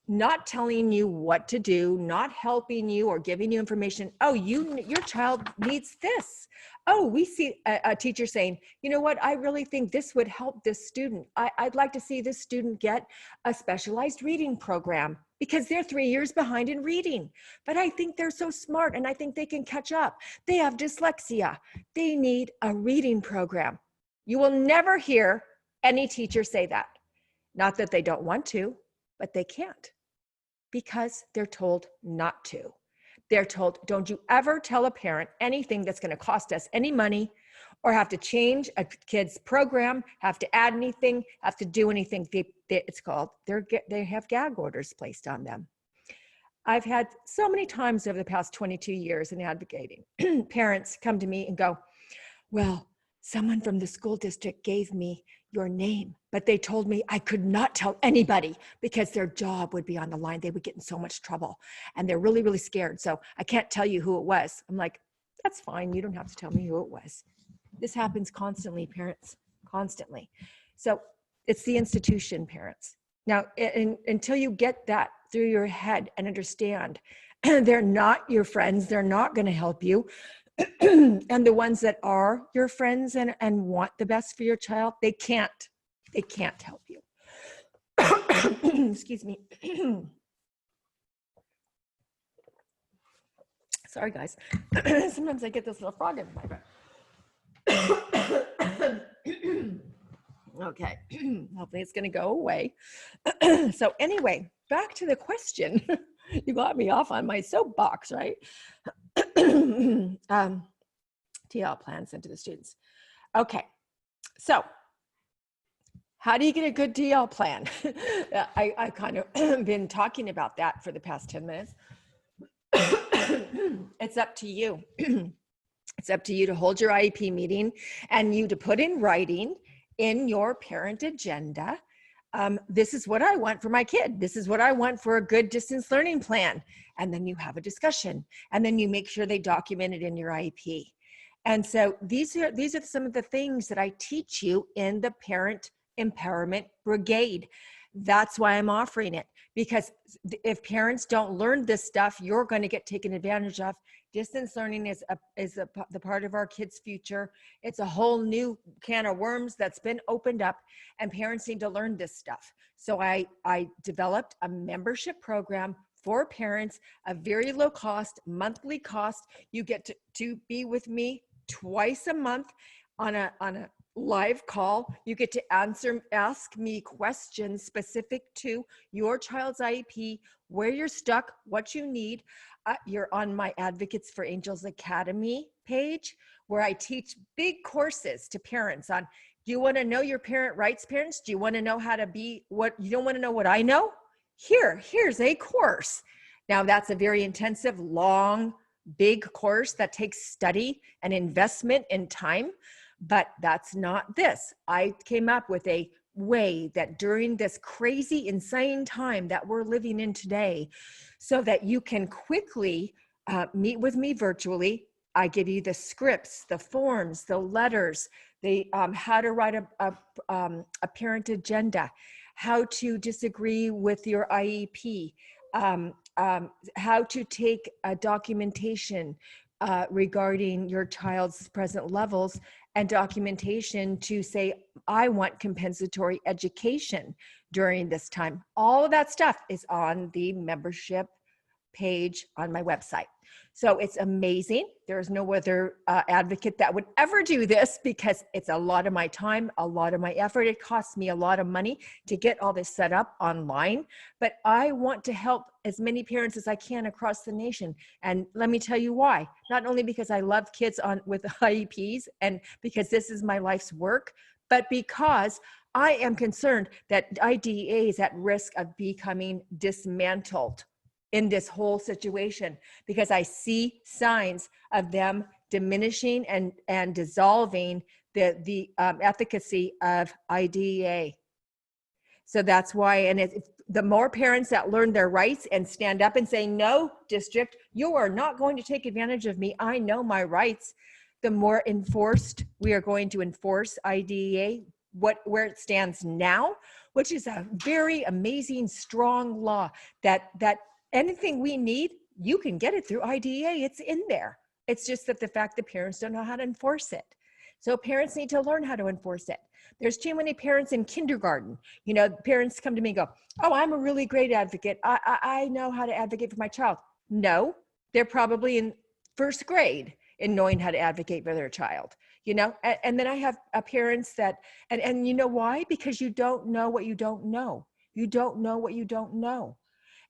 not telling you what to do, not helping you or giving you information. Oh, your child needs this. Oh, we see a teacher saying, you know what, I really think this would help this student. I'd like to see this student get a specialized reading program because they're 3 years behind in reading. But I think they're so smart and I think they can catch up. They have dyslexia. They need a reading program. You will never hear any teacher say that. Not that they don't want to, but they can't because they're told not to. They're told, don't you ever tell a parent anything that's going to cost us any money or have to change a kid's program, have to add anything, have to do anything. They have gag orders placed on them. I've had so many times over the past 22 years in advocating, parents come to me and go, well, someone from the school district gave me your name, but they told me I could not tell anybody because their job would be on the line. They would get in so much trouble and they're really, really scared. So I can't tell you who it was. I'm like, that's fine. You don't have to tell me who it was. This happens constantly, parents, constantly. So it's the institution, parents. Now, until you get that through your head and understand, they're not your friends. They're not going to help you. And the ones that are your friends and want the best for your child, they can't help you. Excuse me. Sorry, guys. Sometimes I get this little frog in my breath. Okay. Hopefully it's going to go away. So anyway, back to the question. You got me off on my soapbox, right? TL plan sent to the students. Okay, so how do you get a good DL plan? I kind of been talking about that for the past 10 minutes. It's up to you. It's up to you to hold your IEP meeting and you to put in writing in your parent agenda this is what I want for my kid. This is what I want for a good distance learning plan. And then you have a discussion, and then you make sure they document it in your IEP. And so these are some of the things that I teach you in the Parent Empowerment Brigade. That's why I'm offering it, because if parents don't learn this stuff, you're going to get taken advantage of. Distance learning is the part of our kids' future. It's a whole new can of worms that's been opened up, and parents need to learn this stuff. So I developed a membership program for parents, a very low cost, monthly cost. You get to be with me twice a month on a live call. You get to ask me questions specific to your child's IEP, where you're stuck, what you need. You're on my Advocates for Angels Academy page, where I teach big courses to parents on, do you want to know your parent rights, parents? Do you want to know how to be what you don't want to know what I know? Here's a course. Now that's a very intensive, long, big course that takes study and investment in time, but that's not this. I came up with a way that during this crazy, insane time that we're living in today, so that you can quickly meet with me virtually. I give you the scripts, the forms, the letters, the how to write a parent agenda, how to disagree with your IEP, how to take a documentation regarding your child's present levels, and documentation to say, I want compensatory education during this time. All of that stuff is on the membership page on my website. So it's amazing. There's no other advocate that would ever do this, because it's a lot of my time, a lot of my effort. It costs me a lot of money to get all this set up online, but I want to help as many parents as I can across the nation. And let me tell you why. Not only because I love kids with IEPs and because this is my life's work, but because I am concerned that IDEA is at risk of becoming dismantled in this whole situation, because I see signs of them diminishing and dissolving the efficacy of IDEA. So that's why, and the more parents that learn their rights and stand up and say, no, district, you are not going to take advantage of me. I know my rights. The more enforced we are going to enforce IDEA, where it stands now, which is a very amazing, strong law that anything we need, you can get it through IDEA. It's in there. It's just that the fact that parents don't know how to enforce it. So parents need to learn how to enforce it. There's too many parents in kindergarten. You know, parents come to me and go, oh, I'm a really great advocate. I know how to advocate for my child. No, they're probably in first grade in knowing how to advocate for their child. You know, and then I have parents that, and you know why? Because you don't know what you don't know. You don't know what you don't know.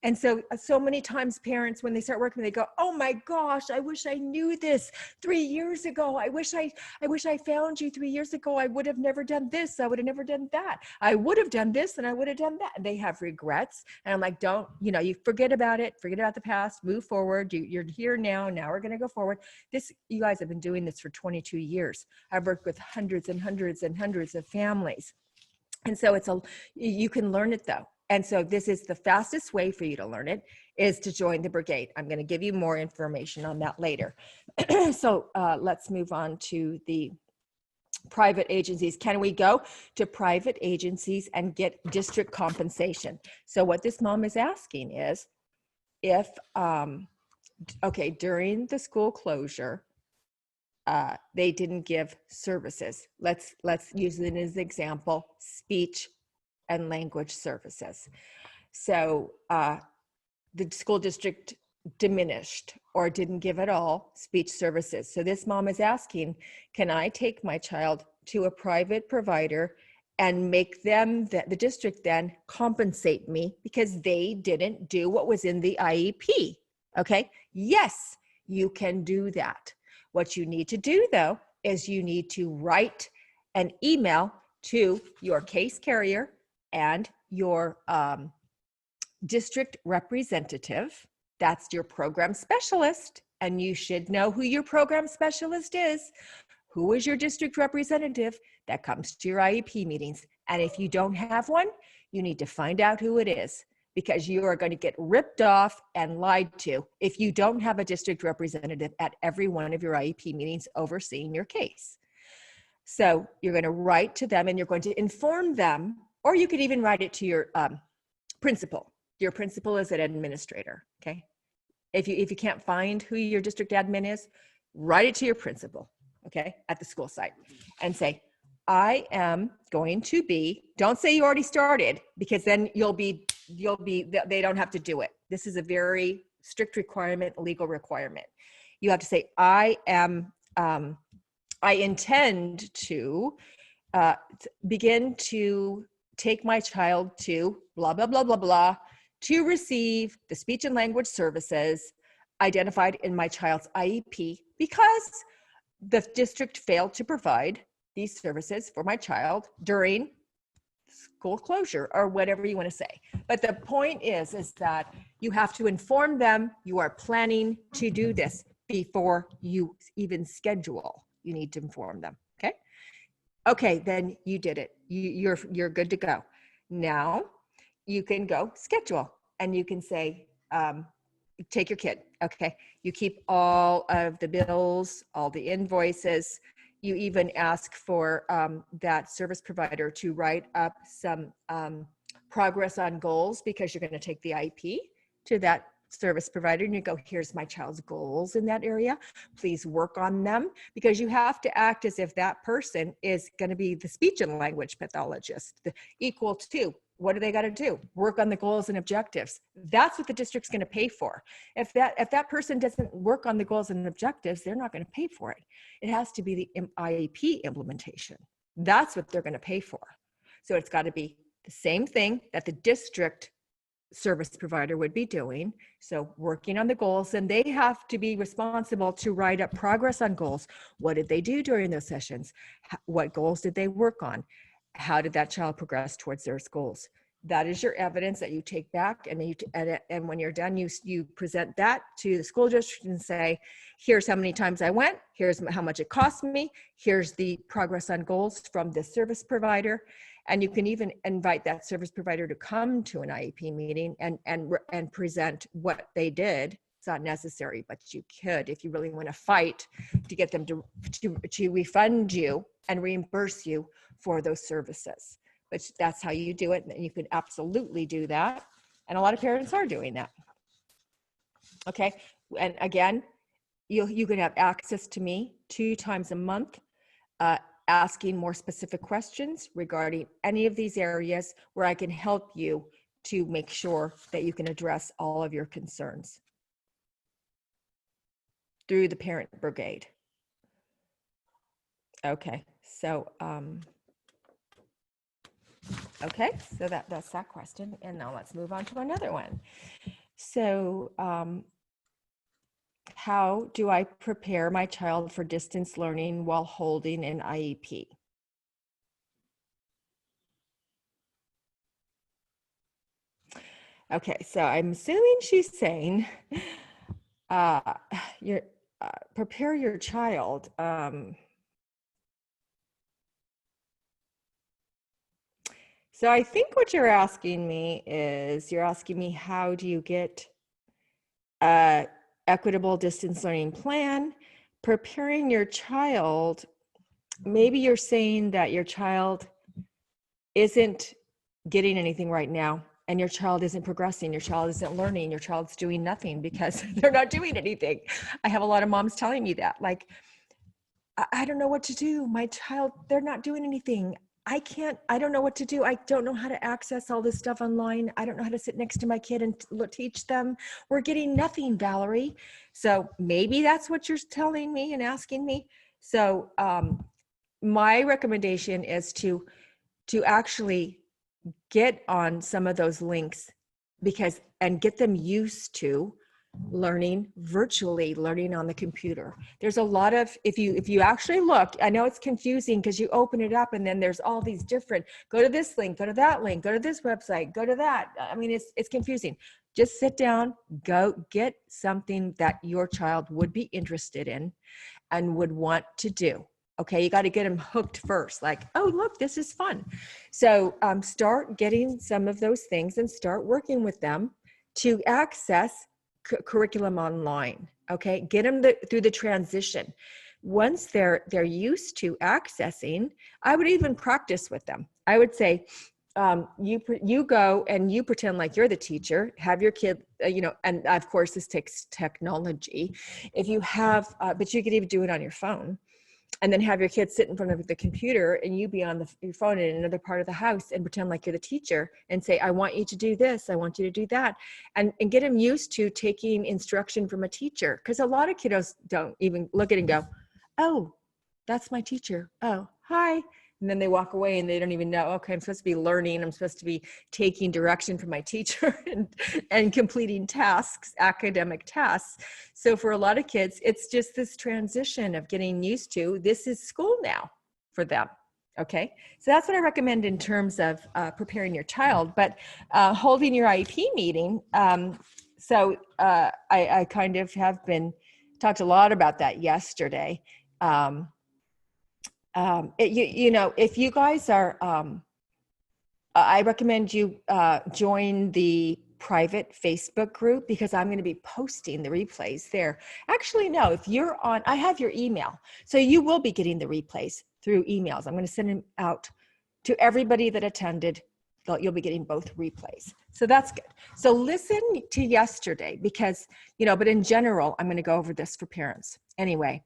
And so many times parents, when they start working, they go, oh my gosh, I wish I knew this 3 years ago. I wish I found you 3 years ago. I would have never done this. I would have never done that. I would have done this and I would have done that. And they have regrets. And I'm like, you forget about it. Forget about the past, move forward. You're here now. Now we're going to go forward. You guys have been doing this for 22 years. I've worked with hundreds and hundreds and hundreds of families. And so you can learn it though. And so this is the fastest way for you to learn it, is to join the brigade. I'm going to give you more information on that later. So let's move on to the private agencies. Can we go to private agencies and get district compensation? So what this mom is asking is, if, during the school closure, they didn't give services. Let's use it as an example, speech and language services. So the school district diminished or didn't give at all speech services. So this mom is asking, can I take my child to a private provider and make them, the district then, compensate me because they didn't do what was in the IEP? Okay, yes, you can do that. What you need to do though, is you need to write an email to your case carrier and your district representative. That's your program specialist, and you should know who your program specialist is. Who is your district representative that comes to your IEP meetings? And if you don't have one, You need to find out who it is, because you are going to get ripped off and lied to if you don't have a district representative at every one of your IEP meetings overseeing your case. So you're going to write to them and you're going to inform them, or you could even write it to your principal. Your principal is an administrator, okay? If you can't find who your district admin is, write it to your principal, okay, at the school site, and say, I am going to be, don't say you already started, because then they don't have to do it. This is a very strict requirement, legal requirement. You have to say, I intend to begin to take my child to blah, blah, blah, blah, blah, to receive the speech and language services identified in my child's IEP because the district failed to provide these services for my child during school closure, or whatever you want to say. But the point is that you have to inform them you are planning to do this before you even schedule. You need to inform them, okay? Okay, then you did it. You're good to go. Now you can go schedule, and you can say, take your kid, okay? You keep all of the bills, all the invoices. You even ask for that service provider to write up some progress on goals, because you're going to take the IEP to that service provider and you go, here's my child's goals in that area. Please work on them, because you have to act as if that person is going to be the speech and language pathologist, equal to, what do they got to do? Work on the goals and objectives. That's what the district's going to pay for. If that person doesn't work on the goals and objectives, they're not going to pay for it. It has to be the IEP implementation. That's what they're going to pay for. So it's got to be the same thing that the district service provider would be doing. So working on the goals, and they have to be responsible to write up progress on goals. What did they do during those sessions? What goals did they work on? How did that child progress towards their goals? That is your evidence that you take back, and and when you're done, you present that to the school district and say, here's how many times I went, here's how much it cost me, here's the progress on goals from this service provider. And you can even invite that service provider to come to an IEP meeting and present what they did. It's not necessary, but you could, if you really want to fight to get them to refund you and reimburse you for those services. But that's how you do it, and you can absolutely do that. And a lot of parents are doing that. Okay, and again, you can have access to me 2 times a month, asking more specific questions regarding any of these areas where I can help you to make sure that you can address all of your concerns through the parent brigade. Okay, so that's that question. And now let's move on to another one. So how do I prepare my child for distance learning while holding an IEP? Okay, so I'm assuming she's saying prepare your child. So I think what you're asking me is, you're asking me, how do you get a equitable distance learning plan? Preparing your child, maybe you're saying that your child isn't getting anything right now, and your child isn't progressing, your child isn't learning, your child's doing nothing because they're not doing anything. I have a lot of moms telling me that, like, I don't know what to do. My child, they're not doing anything. I don't know what to do. I don't know how to access all this stuff online. I don't know how to sit next to my kid and teach them. We're getting nothing, Valerie. So maybe that's what you're telling me and asking me. So my recommendation is to actually get on some of those links, and get them used to learning virtually, learning on the computer. There's a lot of, if you actually look, I know it's confusing because you open it up and then there's all these different, go to this link, go to that link, go to this website, go to that. I mean, it's confusing. Just sit down, go get something that your child would be interested in and would want to do. Okay, you got to get them hooked first. Like, oh, look, this is fun. So start getting some of those things and start working with them to access curriculum online. Okay, get them through the transition. Once they're used to accessing, I would even practice with them. I would say, you go and you pretend like you're the teacher, have your kid, and of course this takes technology. If you have, but you could even do it on your phone, and then have your kid sit in front of the computer and you be on your phone in another part of the house and pretend like you're the teacher and say, I want you to do this, I want you to do that. And get them used to taking instruction from a teacher. Because a lot of kiddos don't even look at it and go, oh, that's my teacher. Oh, hi. And then they walk away and they don't even know, okay, I'm supposed to be learning. I'm supposed to be taking direction from my teacher and completing tasks, academic tasks. So for a lot of kids, it's just this transition of getting used to, this is school now for them. Okay, so that's what I recommend in terms of preparing your child. But holding your IEP meeting, I kind of have been talked a lot about that yesterday. If you guys are, I recommend you join the private Facebook group, because I'm going to be posting the replays there. Actually, no, if you're on, I have your email. So you will be getting the replays through emails. I'm going to send them out to everybody that attended. You'll be getting both replays. So that's good. So listen to yesterday, because, but in general, I'm going to go over this for parents anyway.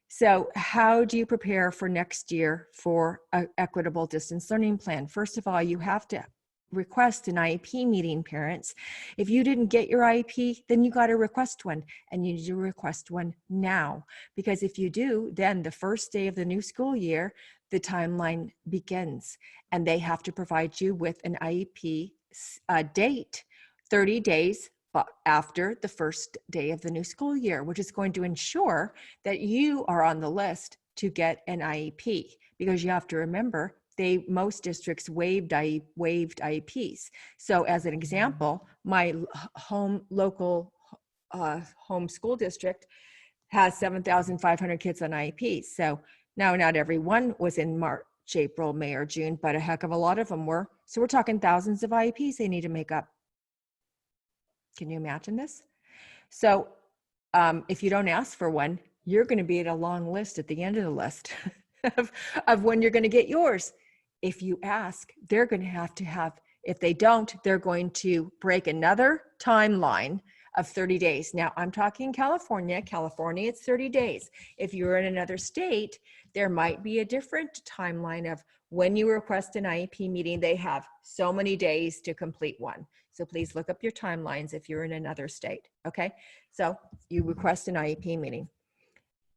So how do you prepare for next year for an equitable distance learning plan? First of all, you have to request an IEP meeting, parents. If you didn't get your IEP, then you got to request one, and you need to request one now, because if you do, then the first day of the new school year, the timeline begins, and they have to provide you with an IEP date, 30 days after the first day of the new school year, which is going to ensure that you are on the list to get an IEP, because you have to remember, most districts waived IEPs. So as an example, my local home school district has 7,500 kids on IEPs. So now not every one was in March, April, May, or June, but a heck of a lot of them were. So we're talking thousands of IEPs they need to make up. Can you imagine this? So if you don't ask for one, you're going to be at a long list at the end of the list of when you're going to get yours. If you ask, they're going to have, if they don't, they're going to break another timeline of 30 days. Now, I'm talking California. California, it's 30 days. If you're in another state, there might be a different timeline of when you request an IEP meeting, they have so many days to complete one. So please look up your timelines if you're in another state, okay? So you request an IEP meeting.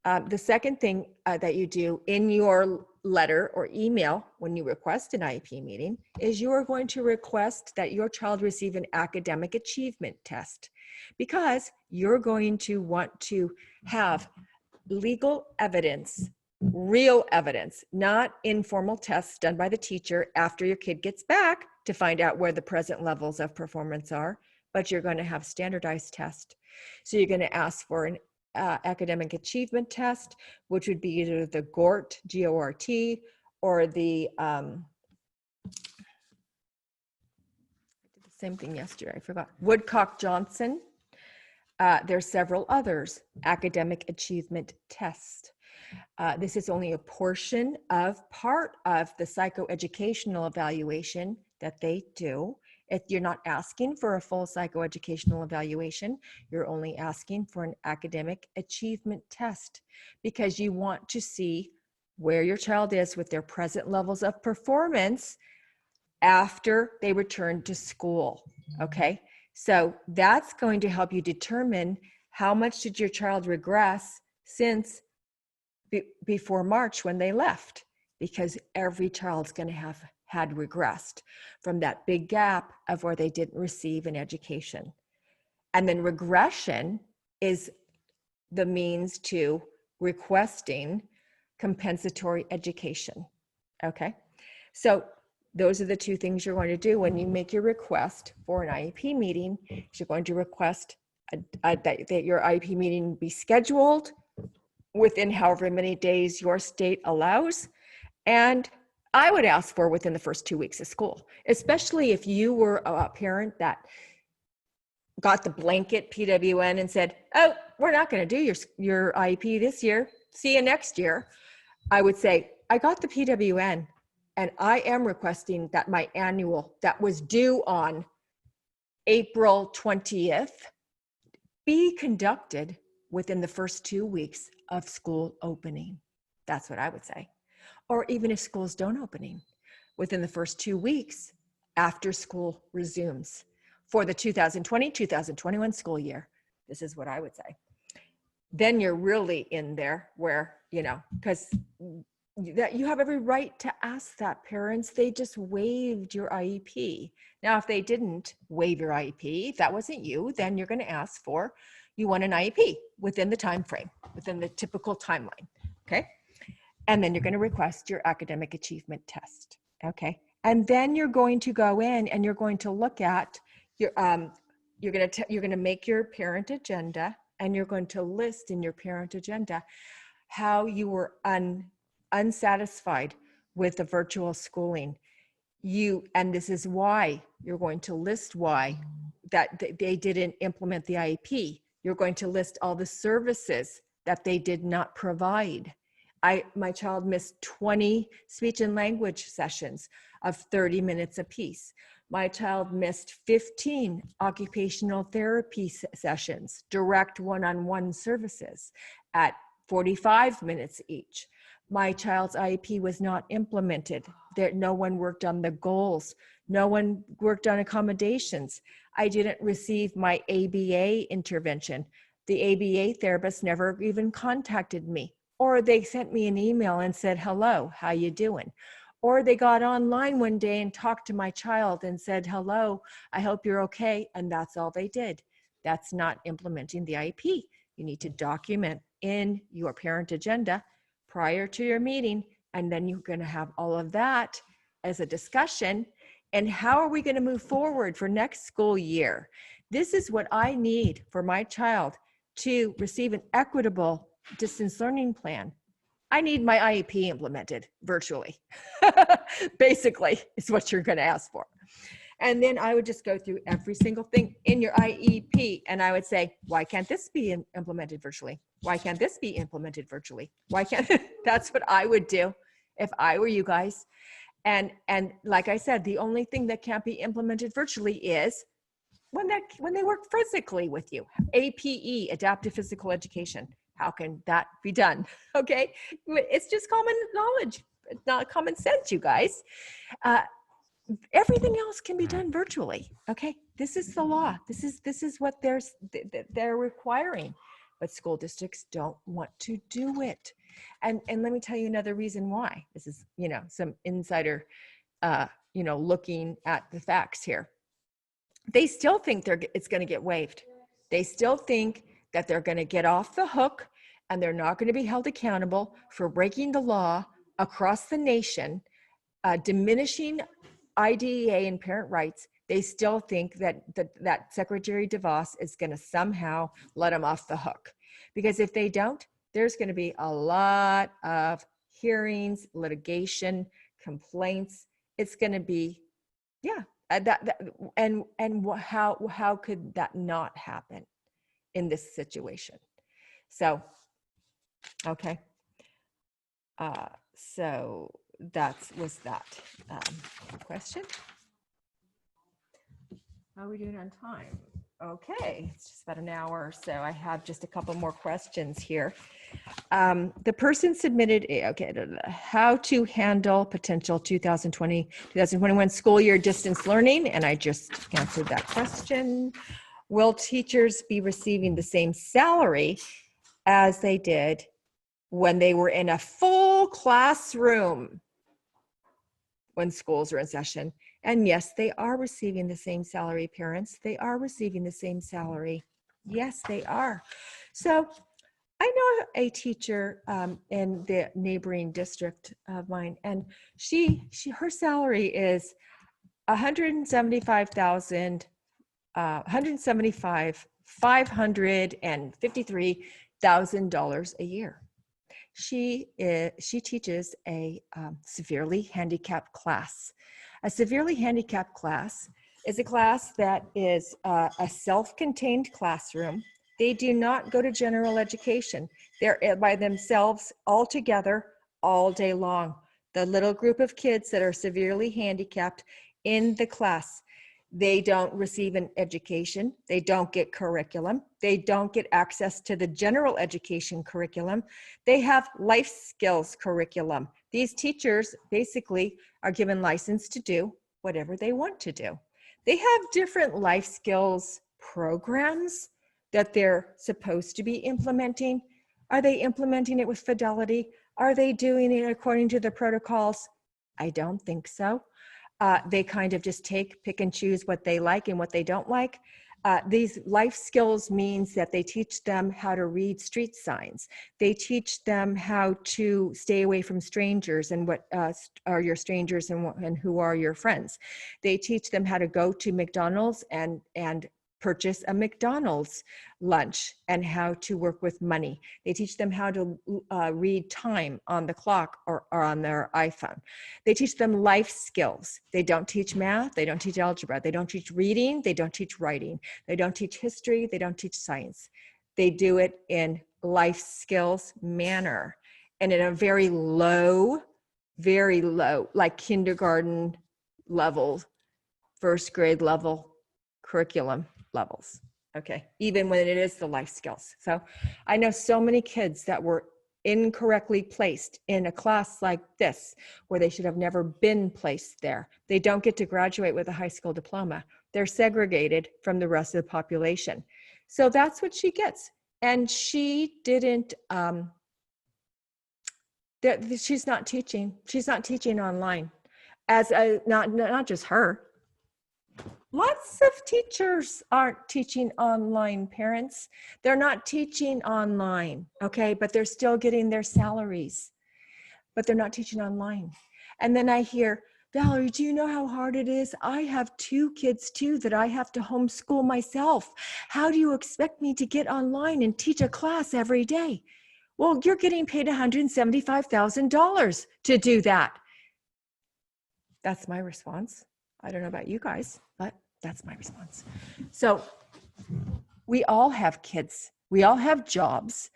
The second thing that you do in your letter or email when you request an IEP meeting is you are going to request that your child receive an academic achievement test, because you're going to want to have legal evidence, real evidence, not informal tests done by the teacher after your kid gets back to find out where the present levels of performance are, but you're going to have standardized tests. So you're going to ask for an academic achievement test, which would be either the GORT, G-O-R-T, or the, I did the same thing yesterday, I forgot, Woodcock-Johnson. There's several others, academic achievement tests. This is only a portion of part of the psychoeducational evaluation that they do. If you're not asking for a full psychoeducational evaluation, you're only asking for an academic achievement test, because you want to see where your child is with their present levels of performance after they return to school, okay? So that's going to help you determine how much did your child regress since before March when they left, because every child's going to have had regressed from that big gap of where they didn't receive an education. And then regression is the means to requesting compensatory education. Okay, so those are the two things you're going to do when you make your request for an IEP meeting. You're going to request that your IEP meeting be scheduled within however many days your state allows. And I would ask for within the first 2 weeks of school, especially if you were a parent that got the blanket PWN and said, oh, we're not going to do your IEP this year. See you next year. I would say, I got the PWN and I am requesting that my annual that was due on April 20th be conducted within the first 2 weeks of school opening. That's what I would say. Or even if schools don't opening, within the first 2 weeks after school resumes for the 2020-2021 school year. This is what I would say. Then you're really in there where, because that you have every right to ask that, parents. They just waived your IEP. Now, if they didn't waive your IEP, if that wasn't you, then you're going to ask for, you want an IEP within the time frame, within the typical timeline, okay? And then you're going to request your academic achievement test, okay? And then you're going to go in and you're going to look at your, you're going to make your parent agenda, and you're going to list in your parent agenda how you were unsatisfied with the virtual schooling. And this is why you're going to list why that they didn't implement the IEP. You're going to list all the services that they did not provide. My child missed 20 speech and language sessions of 30 minutes apiece. My child missed 15 occupational therapy sessions, direct one-on-one services at 45 minutes each. My child's IEP was not implemented. No one worked on the goals. No one worked on accommodations. I didn't receive my ABA intervention. The ABA therapist never even contacted me. Or they sent me an email and said, hello, how you doing? Or they got online one day and talked to my child and said, hello, I hope you're okay. And that's all they did. That's not implementing the IEP. You need to document in your parent agenda prior to your meeting. And then you're going to have all of that as a discussion. And how are we going to move forward for next school year? This is what I need for my child to receive an equitable distance learning plan. I need my IEP implemented virtually, basically, is what you're going to ask for. And then I would just go through every single thing in your IEP. And I would say, why can't this be implemented virtually? Why can't this be implemented virtually? Why can't, that's what I would do if I were you guys. And like I said, the only thing that can't be implemented virtually is when they work physically with you. APE, adaptive physical education. How can that be done? Okay, it's just common knowledge, not common sense, you guys. Everything else can be done virtually. Okay, this is the law. This is what they're requiring, but school districts don't want to do it. And let me tell you another reason why. This is some insider looking at the facts here. They still think it's going to get waived. They still think that they're going to get off the hook and they're not going to be held accountable for breaking the law across the nation, diminishing IDEA and parent rights. They still think that Secretary DeVos is going to somehow let them off the hook. Because if they don't, there's going to be a lot of hearings, litigation, complaints. It's going to be, how could that not happen in this situation? So, okay. So was that question. How are we doing on time? Okay, it's just about an hour, so I have just a couple more questions here. The person submitted, how to handle potential 2020-2021 school year distance learning, and I just answered that question. Will teachers be receiving the same salary as they did when they were in a full classroom when schools are in session? And yes, they are receiving the same salary, parents. They are receiving the same salary. Yes, they are. So I know a teacher in the neighboring district of mine, and her salary is $553,000 a year. She teaches a severely handicapped class. A severely handicapped class is a class that is a self-contained classroom. They do not go to general education. They're by themselves all together all day long. The little group of kids that are severely handicapped in the class, they don't receive an education. They don't get curriculum. They don't get access to the general education curriculum. They have life skills curriculum. These teachers basically are given license to do whatever they want to do. They have different life skills programs that they're supposed to be implementing. Are they implementing it with fidelity? Are they doing it according to the protocols? I don't think so. They kind of just pick and choose what they like and what they don't like. These life skills means that they teach them how to read street signs. They teach them how to stay away from strangers and what are your strangers and who are your friends. They teach them how to go to McDonald's and purchase a McDonald's lunch and how to work with money. They teach them how to read time on the clock or on their iPhone. They teach them life skills. They don't teach math. They don't teach algebra. They don't teach reading. They don't teach writing. They don't teach history. They don't teach science. They do it in life skills manner and in a very low, like kindergarten level, first grade level curriculum levels. Okay, even when it is the life skills. So I know so many kids that were incorrectly placed in a class like this where they should have never been placed there. They don't get to graduate with a high school diploma. They're segregated from the rest of the population. So that's what she gets. And she didn't, she's not teaching. She's not teaching online. Not just her. Lots of teachers aren't teaching online, parents. They're not teaching online, okay? But they're still getting their salaries, but they're not teaching online. And then I hear, Valerie, do you know how hard it is? I have 2 kids too that I have to homeschool myself. How do you expect me to get online and teach a class every day? Well, you're getting paid $175,000 to do that. That's my response. I don't know about you guys, but that's my response. So we all have kids. We all have jobs.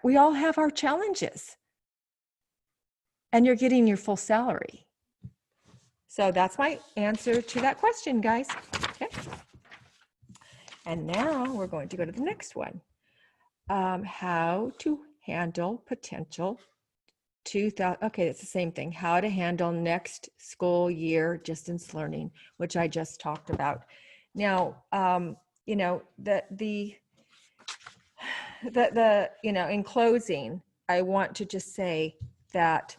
We all have our challenges. And you're getting your full salary. So that's my answer to that question, guys. Okay. And now we're going to go to the next one. How to handle potential okay, it's the same thing. How to handle next school year distance learning, which I just talked about. Now, you know, in closing, I want to just say that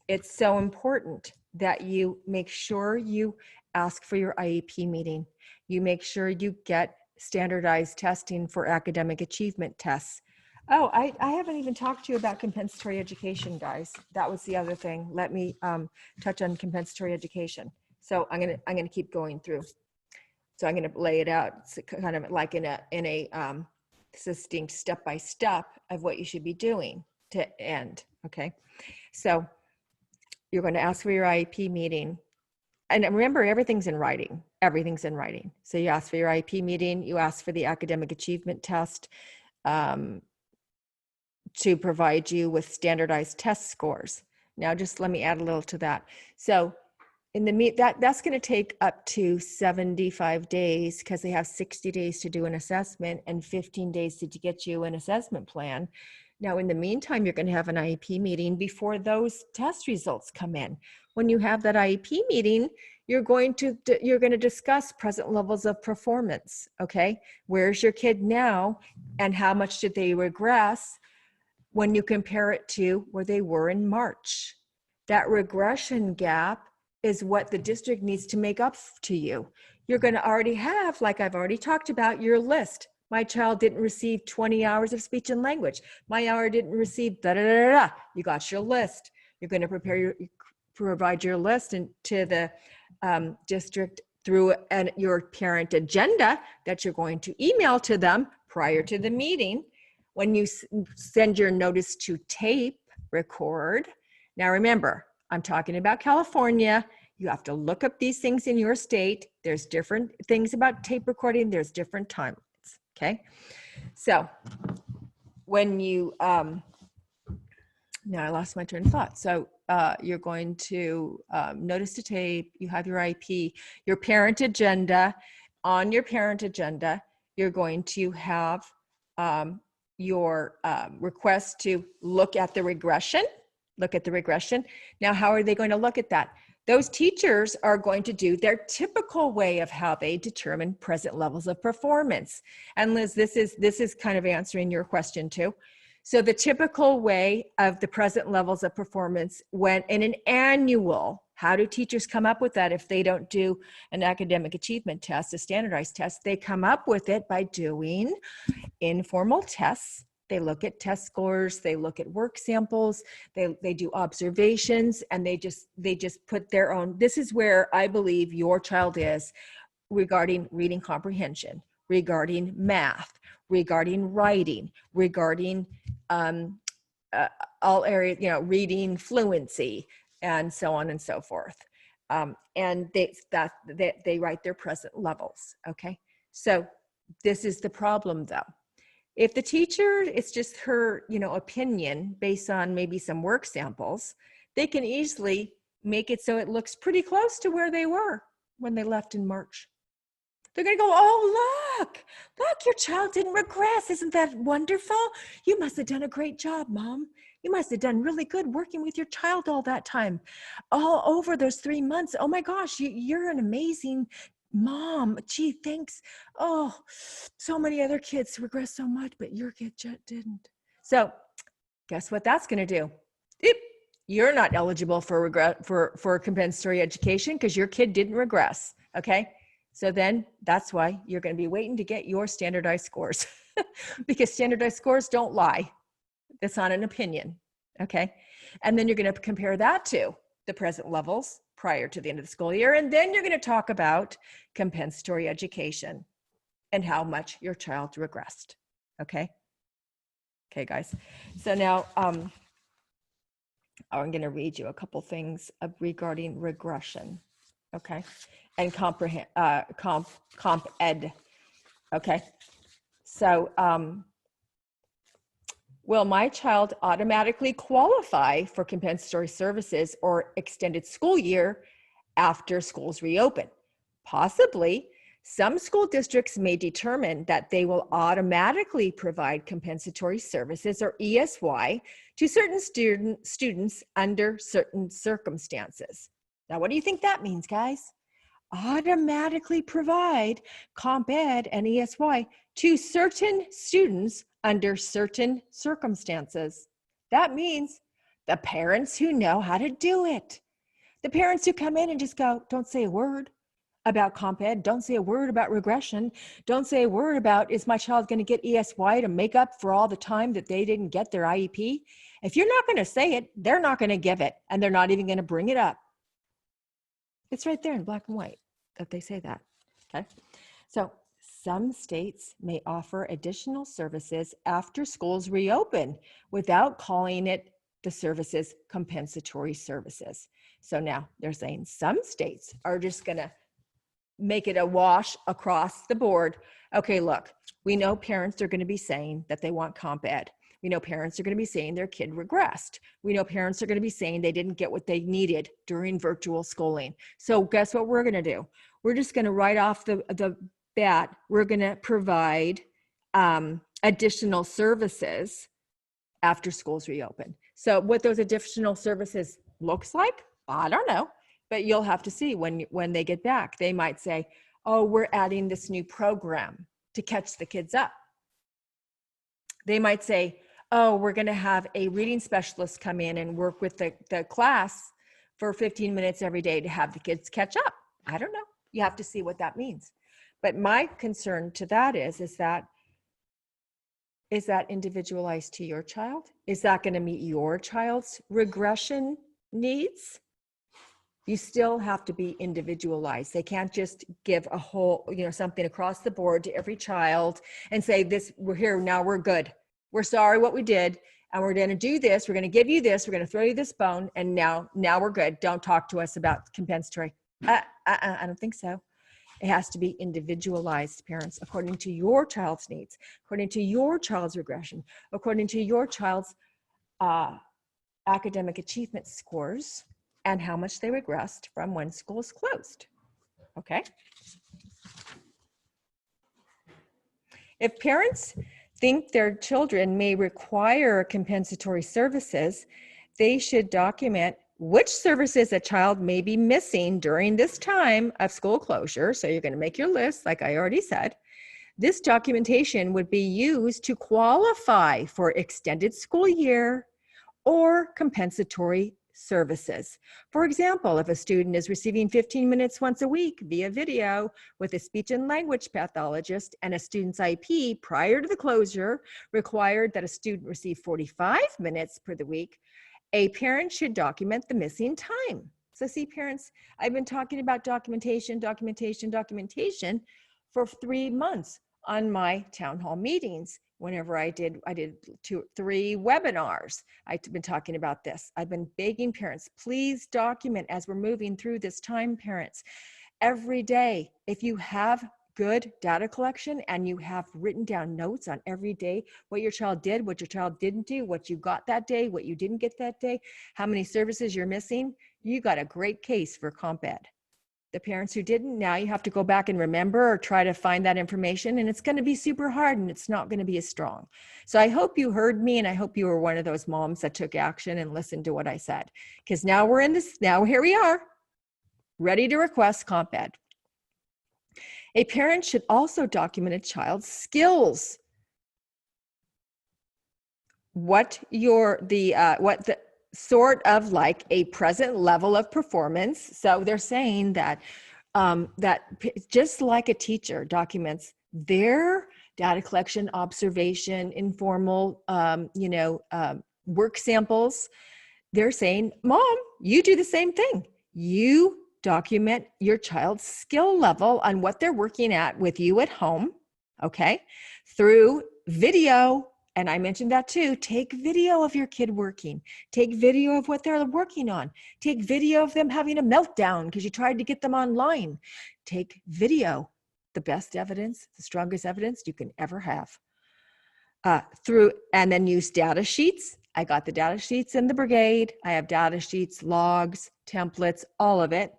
it's so important that you make sure you ask for your IEP meeting. You make sure you get standardized testing for academic achievement tests. Oh, I haven't even talked to you about compensatory education, guys. That was the other thing. Let me touch on compensatory education. So I'm gonna keep going through. So I'm gonna lay it out kind of like in a distinct step by step of what you should be doing to end. Okay, so you're going to ask for your IEP meeting. And remember, everything's in writing. Everything's in writing. So you ask for your IEP meeting, you ask for the academic achievement test to provide you with standardized test scores. Now, just let me add a little to that. So in the that's going to take up to 75 days because they have 60 days to do an assessment and 15 days to get you an assessment plan. Now, in the meantime, you're going to have an IEP meeting before those test results come in. When you have that IEP meeting, you're going to discuss present levels of performance. Okay, where's your kid now, and how much did they regress when you compare it to where they were in March? That regression gap is what the district needs to make up to you. You're going to already have, like I've already talked about, your list. My child didn't receive 20 hours of speech and language. My hour didn't receive da da da da. You got your list. You're going to provide your list to the district through your parent agenda that you're going to email to them prior to the meeting. When you send your notice to tape record, now remember, I'm talking about California. You have to look up these things in your state. There's different things about tape recording. There's different timelines, okay? So when you, now I lost my train of thought. So you're going to notice to tape, you have your IP, your parent agenda. On your parent agenda, you're going to have your request to look at the regression. Now, how are they going to look at that? Those teachers are going to do their typical way of how they determine present levels of performance. And Liz, this is kind of answering your question too. So the typical way of the present levels of performance when in an annual, how do teachers come up with that if they don't do an academic achievement test, a standardized test? They come up with it by doing informal tests. They look at test scores, they look at work samples, they do observations, and they just put their own. This is where I believe your child is regarding reading comprehension, regarding math, regarding writing, regarding all areas, reading fluency, and so on and so forth. And they write their present levels, okay? So this is the problem though. If the teacher, it's just her, opinion based on maybe some work samples, they can easily make it so it looks pretty close to where they were when they left in March. They're going to go, oh, look, your child didn't regress. Isn't that wonderful? You must have done a great job, Mom. You must have done really good working with your child all that time, all over those 3 months. Oh my gosh, you're an amazing mom. Gee, thanks. Oh, so many other kids regress so much, but your kid didn't. So guess what that's going to do? You're not eligible for compensatory education because your kid didn't regress, okay? So then that's why you're going to be waiting to get your standardized scores because standardized scores don't lie. It's not an opinion, okay? And then you're going to compare that to the present levels prior to the end of the school year. And then you're going to talk about compensatory education and how much your child regressed, okay? Okay, guys. So now I'm going to read you a couple things regarding regression, okay? And comp ed, okay? So will my child automatically qualify for compensatory services or extended school year after schools reopen? Possibly. Some school districts may determine that they will automatically provide compensatory services or ESY to certain students under certain circumstances. Now, what do you think that means, guys? Automatically provide comp ed and ESY to certain students under certain circumstances. That means the parents who know how to do it. The parents who come in and just go, don't say a word about comp ed, don't say a word about regression, don't say a word about, is my child going to get ESY to make up for all the time that they didn't get their IEP? If you're not going to say it, they're not going to give it, and they're not even going to bring it up. It's right there in black and white that they say that, okay? So some states may offer additional services after schools reopen without calling it the services compensatory services. So now they're saying some states are just going to make it a wash across the board. Okay, look, we know parents are going to be saying that they want comp ed. We know parents are going to be saying their kid regressed. We know parents are going to be saying they didn't get what they needed during virtual schooling. So guess what we're going to do? We're just going to write off the bat. We're going to provide additional services after schools reopen. So what those additional services looks like, I don't know, but you'll have to see when they get back. They might say, oh, we're adding this new program to catch the kids up. They might say, oh, we're going to have a reading specialist come in and work with the class for 15 minutes every day to have the kids catch up. I don't know. You have to see what that means. But my concern to that is that individualized to your child? Is that going to meet your child's regression needs? You still have to be individualized. They can't just give a whole, something across the board to every child and say, we're here, now we're good. we're sorry what we did, and we're going to do this. We're going to give you this. We're going to throw you this bone, and now we're good. Don't talk to us about compensatory. I don't think so. It has to be individualized, parents, according to your child's needs, according to your child's regression, according to your child's academic achievement scores, and how much they regressed from when school is closed. Okay? If parents think their children may require compensatory services, they should document which services a child may be missing during this time of school closure. So you're going to make your list, like I already said. This documentation would be used to qualify for extended school year or compensatory services. For example, if a student is receiving 15 minutes once a week via video with a speech and language pathologist, and a student's IP prior to the closure required that a student receive 45 minutes per the week, a parent should document the missing time. So see, parents, I've been talking about documentation for 3 months on my town hall meetings. Whenever I did 3 webinars, I've been talking about this. I've been begging parents, please document as we're moving through this time, parents. Every day, if you have good data collection and you have written down notes on every day, what your child did, what your child didn't do, what you got that day, what you didn't get that day, how many services you're missing, you got a great case for comp ed. The parents who didn't, now you have to go back and remember or try to find that information, and it's going to be super hard and it's not going to be as strong. So I hope you heard me, and I hope you were one of those moms that took action and listened to what I said, because now we're in this, now here we are, ready to request comp ed. A parent should also document a child's skills. What the sort of like a present level of performance. So they're saying that just like a teacher documents their data collection, observation, informal, work samples, they're saying, Mom, you do the same thing. You document your child's skill level on what they're working at with you at home, okay, through video. And I mentioned that too. Take video of your kid working. Take video of what they're working on. Take video of them having a meltdown because you tried to get them online. Take video, the best evidence, the strongest evidence you can ever have. And then use data sheets. I got the data sheets in the brigade. I have data sheets, logs, templates, all of it.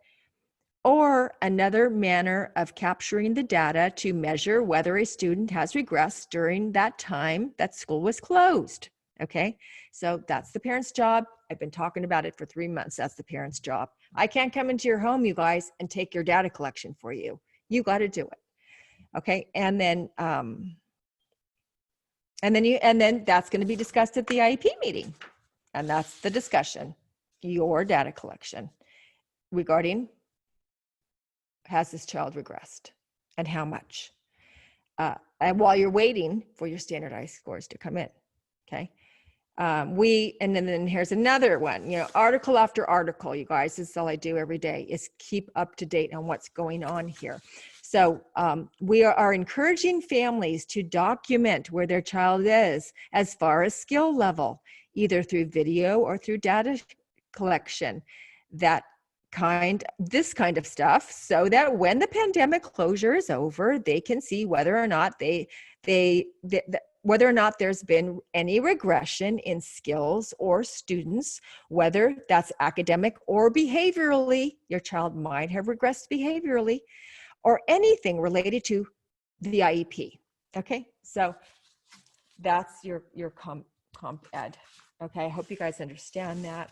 Or another manner of capturing the data to measure whether a student has regressed during that time that school was closed. Okay, so that's the parent's job. I've been talking about it for 3 months. That's the parent's job. I can't come into your home, you guys, and take your data collection for you. You got to do it. Okay, and then that's going to be discussed at the IEP meeting, and that's the discussion. Your data collection regarding, has this child regressed and how much? And while you're waiting for your standardized scores to come in, okay? And then here's another one, article after article, you guys, this is all I do every day, is keep up to date on what's going on here. So we are encouraging families to document where their child is as far as skill level, either through video or through data collection, this kind of stuff, so that when the pandemic closure is over, they can see whether or not whether or not there's been any regression in skills or students, whether that's academic or behaviorally. Your child might have regressed behaviorally, or anything related to the IEP. Okay, so that's your comp ed. Okay, I hope you guys understand that.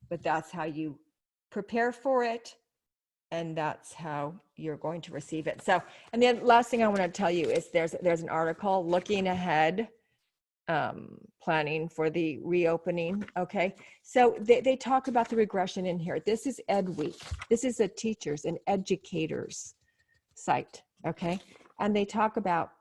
But that's how you prepare for it, and that's how you're going to receive it. So, and the last thing I want to tell you is there's an article looking ahead, planning for the reopening. Okay, so they talk about the regression in here. This is Ed Week. This is a teachers and educators site. Okay, and they talk about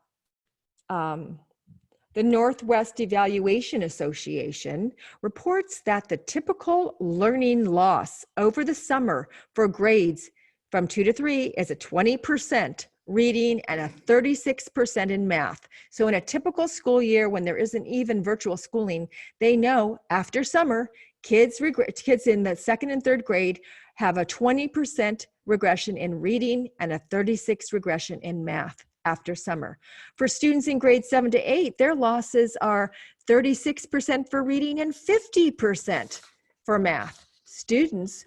the Northwest Evaluation Association reports that the typical learning loss over the summer for grades from 2 to 3 is a 20% reading, and a 36% in math. So in a typical school year, when there isn't even virtual schooling, they know after summer, kids in the second and third grade have a 20% regression in reading and a 36% regression in math after summer. For students in grades 7 to 8, their losses are 36% for reading and 50% for math. Students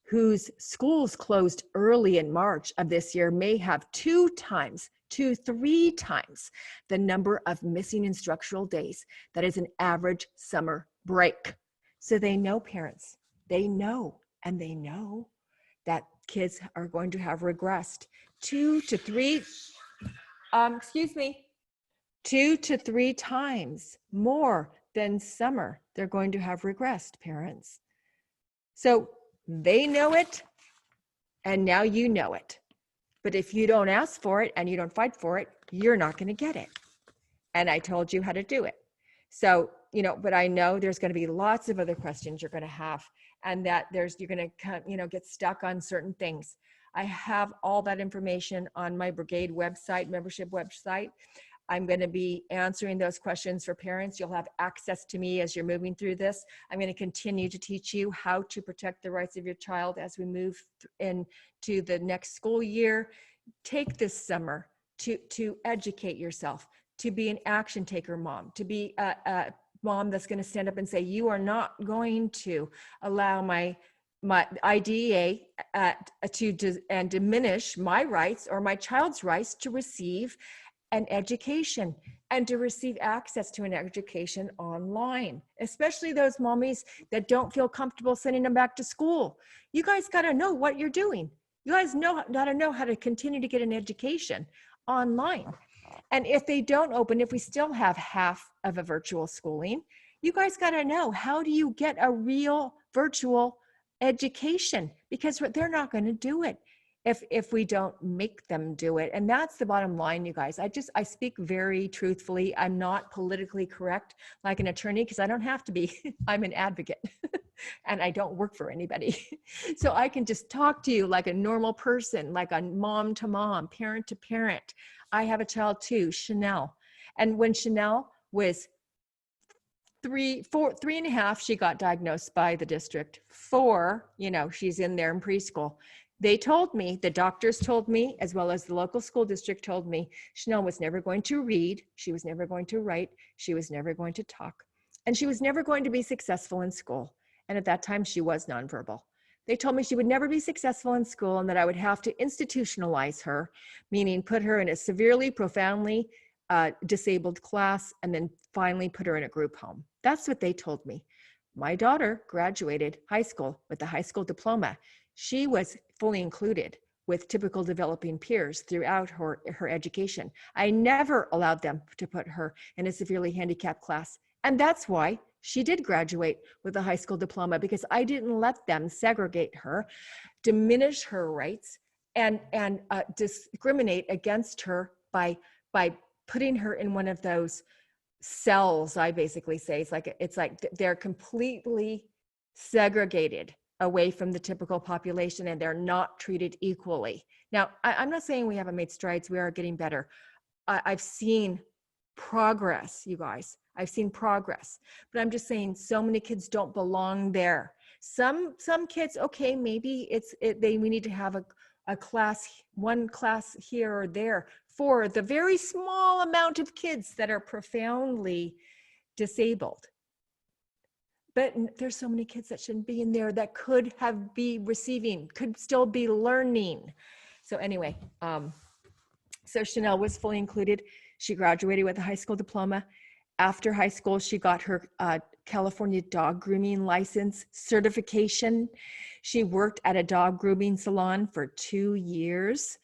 whose schools closed early in March of this year may have 2 to 3 times the number of missing instructional days that is an average summer break. So they know, parents, they know, and they know that kids are going to have regressed 2 to 3 times more than summer. They're going to have regressed, parents. So they know it, and now you know it. But if you don't ask for it and you don't fight for it, you're not going to get it. And I told you how to do it. So, but I know there's going to be lots of other questions you're going to have, and that you're going to, get stuck on certain things. I have all that information on my brigade website, membership website. I'm going to be answering those questions for parents. You'll have access to me as you're moving through this. I'm going to continue to teach you how to protect the rights of your child as we move into the next school year. Take this summer to educate yourself, to be an action taker mom, to be a mom that's going to stand up and say, you are not going to allow my IDEA and diminish my rights or my child's rights to receive an education and to receive access to an education online, especially those mommies that don't feel comfortable sending them back to school. You guys got to know what you're doing. You guys got to know how to continue to get an education online. And if they don't open, if we still have half of a virtual schooling, you guys got to know, how do you get a real virtual education? Because they're not going to do it if we don't make them do it. And that's the bottom line, you guys. I speak very truthfully. I'm not politically correct like an attorney, because I don't have to be. I'm an advocate and I don't work for anybody. So I can just talk to you like a normal person, like a mom to mom, parent to parent. I have a child too, Chanel. And when Chanel was 3.5, she got diagnosed by the district. 4, she's in there in preschool. They told me, the doctors told me, as well as the local school district told me, Chanel was never going to read. She was never going to write. She was never going to talk. And she was never going to be successful in school. And at that time, she was nonverbal. They told me she would never be successful in school and that I would have to institutionalize her, meaning put her in a severely, profoundly disabled class, and then finally put her in a group home. That's what they told me. My daughter graduated high school with a high school diploma. She was fully included with typical developing peers throughout her education. I never allowed them to put her in a severely handicapped class. And that's why she did graduate with a high school diploma, because I didn't let them segregate her, diminish her rights, and discriminate against her by putting her in one of those cells. I basically say it's like they're completely segregated away from the typical population, and they're not treated equally. Now, I'm not saying we haven't made strides. We are getting better. I've seen progress, you guys. I've seen progress, but I'm just saying so many kids don't belong there. Some kids, okay, maybe we need to have one class here or there for the very small amount of kids that are profoundly disabled. But there's so many kids that shouldn't be in there that could still be learning. So anyway, so Chanel was fully included. She graduated with a high school diploma. After high school, she got her California dog grooming license certification. She worked at a dog grooming salon for 2 years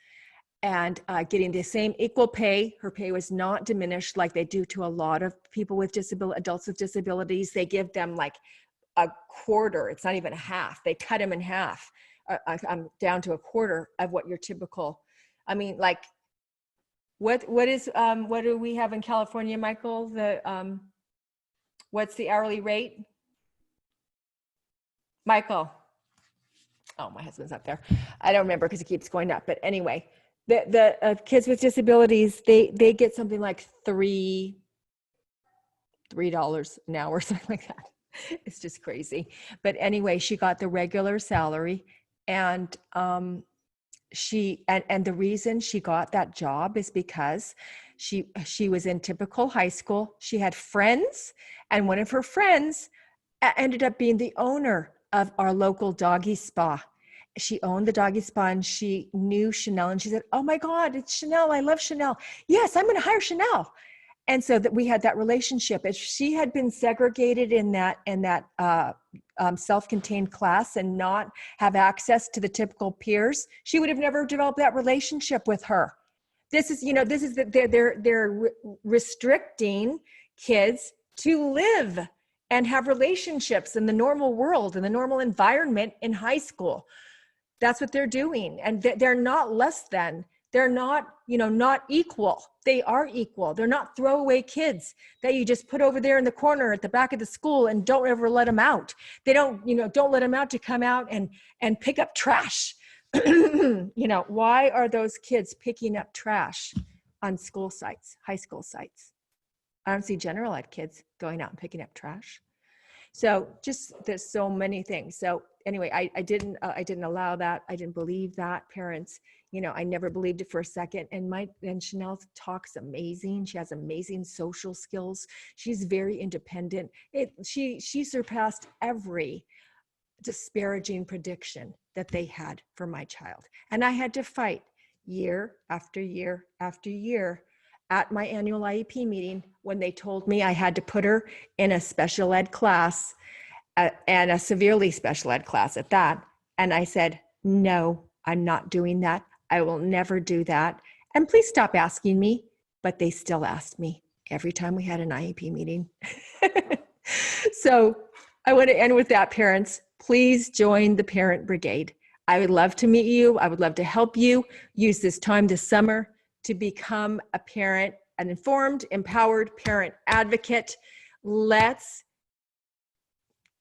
and getting the same equal pay. Her pay was not diminished like they do to a lot of people with adults with disabilities. They give them like a quarter. It's not even a half. They cut them in half. I'm down to a quarter of what your typical, what do we have in California, Michael? What's the hourly rate? Michael. Oh, my husband's up there. I don't remember because it keeps going up. But anyway, The kids with disabilities, they get something like $3 an hour, something like that. It's just crazy. But anyway, she got the regular salary, and and the reason she got that job is because she was in typical high school. She had friends, and one of her friends ended up being the owner of our local doggy spa. She owned the doggy spa, and she knew Chanel, and she said, "Oh my God, it's Chanel. I love Chanel. Yes, I'm going to hire Chanel." And so that we had that relationship. If she had been segregated in that self-contained class and not have access to the typical peers, she would have never developed that relationship with her. This is, they're restricting kids to live and have relationships in the normal world, in the normal environment in high school. That's what they're doing. And they're not less than. They're not, not equal. They are equal. They're not throwaway kids that you just put over there in the corner at the back of the school and don't ever let them out. They don't let them out to come out and pick up trash. Why are those kids picking up trash on school sites, high school sites? I don't see general ed kids going out and picking up trash. So just, there's so many things. So anyway, I didn't allow that. I didn't believe that. Parents, I never believed it for a second. And Chanel talks amazing. She has amazing social skills. She's very independent. She surpassed every disparaging prediction that they had for my child. And I had to fight year after year after year at my annual IEP meeting when they told me I had to put her in a special ed class, and a severely special ed class at that. And I said, no, I'm not doing that. I will never do that. And please stop asking me. But they still asked me every time we had an IEP meeting. So I want to end with that, parents. Please join the Parent Brigade. I would love to meet you. I would love to help you use this time this summer to become a parent, an informed, empowered parent advocate. Let's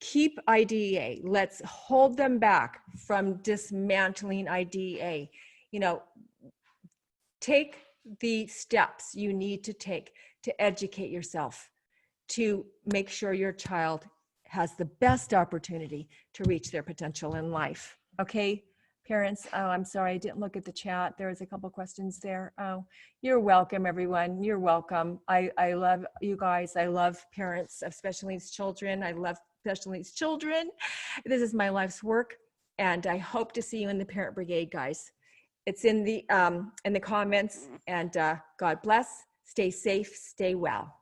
keep IDEA. Let's hold them back from dismantling IDEA. Take the steps you need to take to educate yourself, to make sure your child has the best opportunity to reach their potential in life. Okay, parents? Oh, I'm sorry, I didn't look at the chat. There was a couple questions there. Oh, you're welcome, everyone. You're welcome. I love you guys. I love parents of special needs children. I love special needs children. This is my life's work, and I hope to see you in the Parent Brigade, guys. It's in the comments, and God bless. Stay safe, stay well.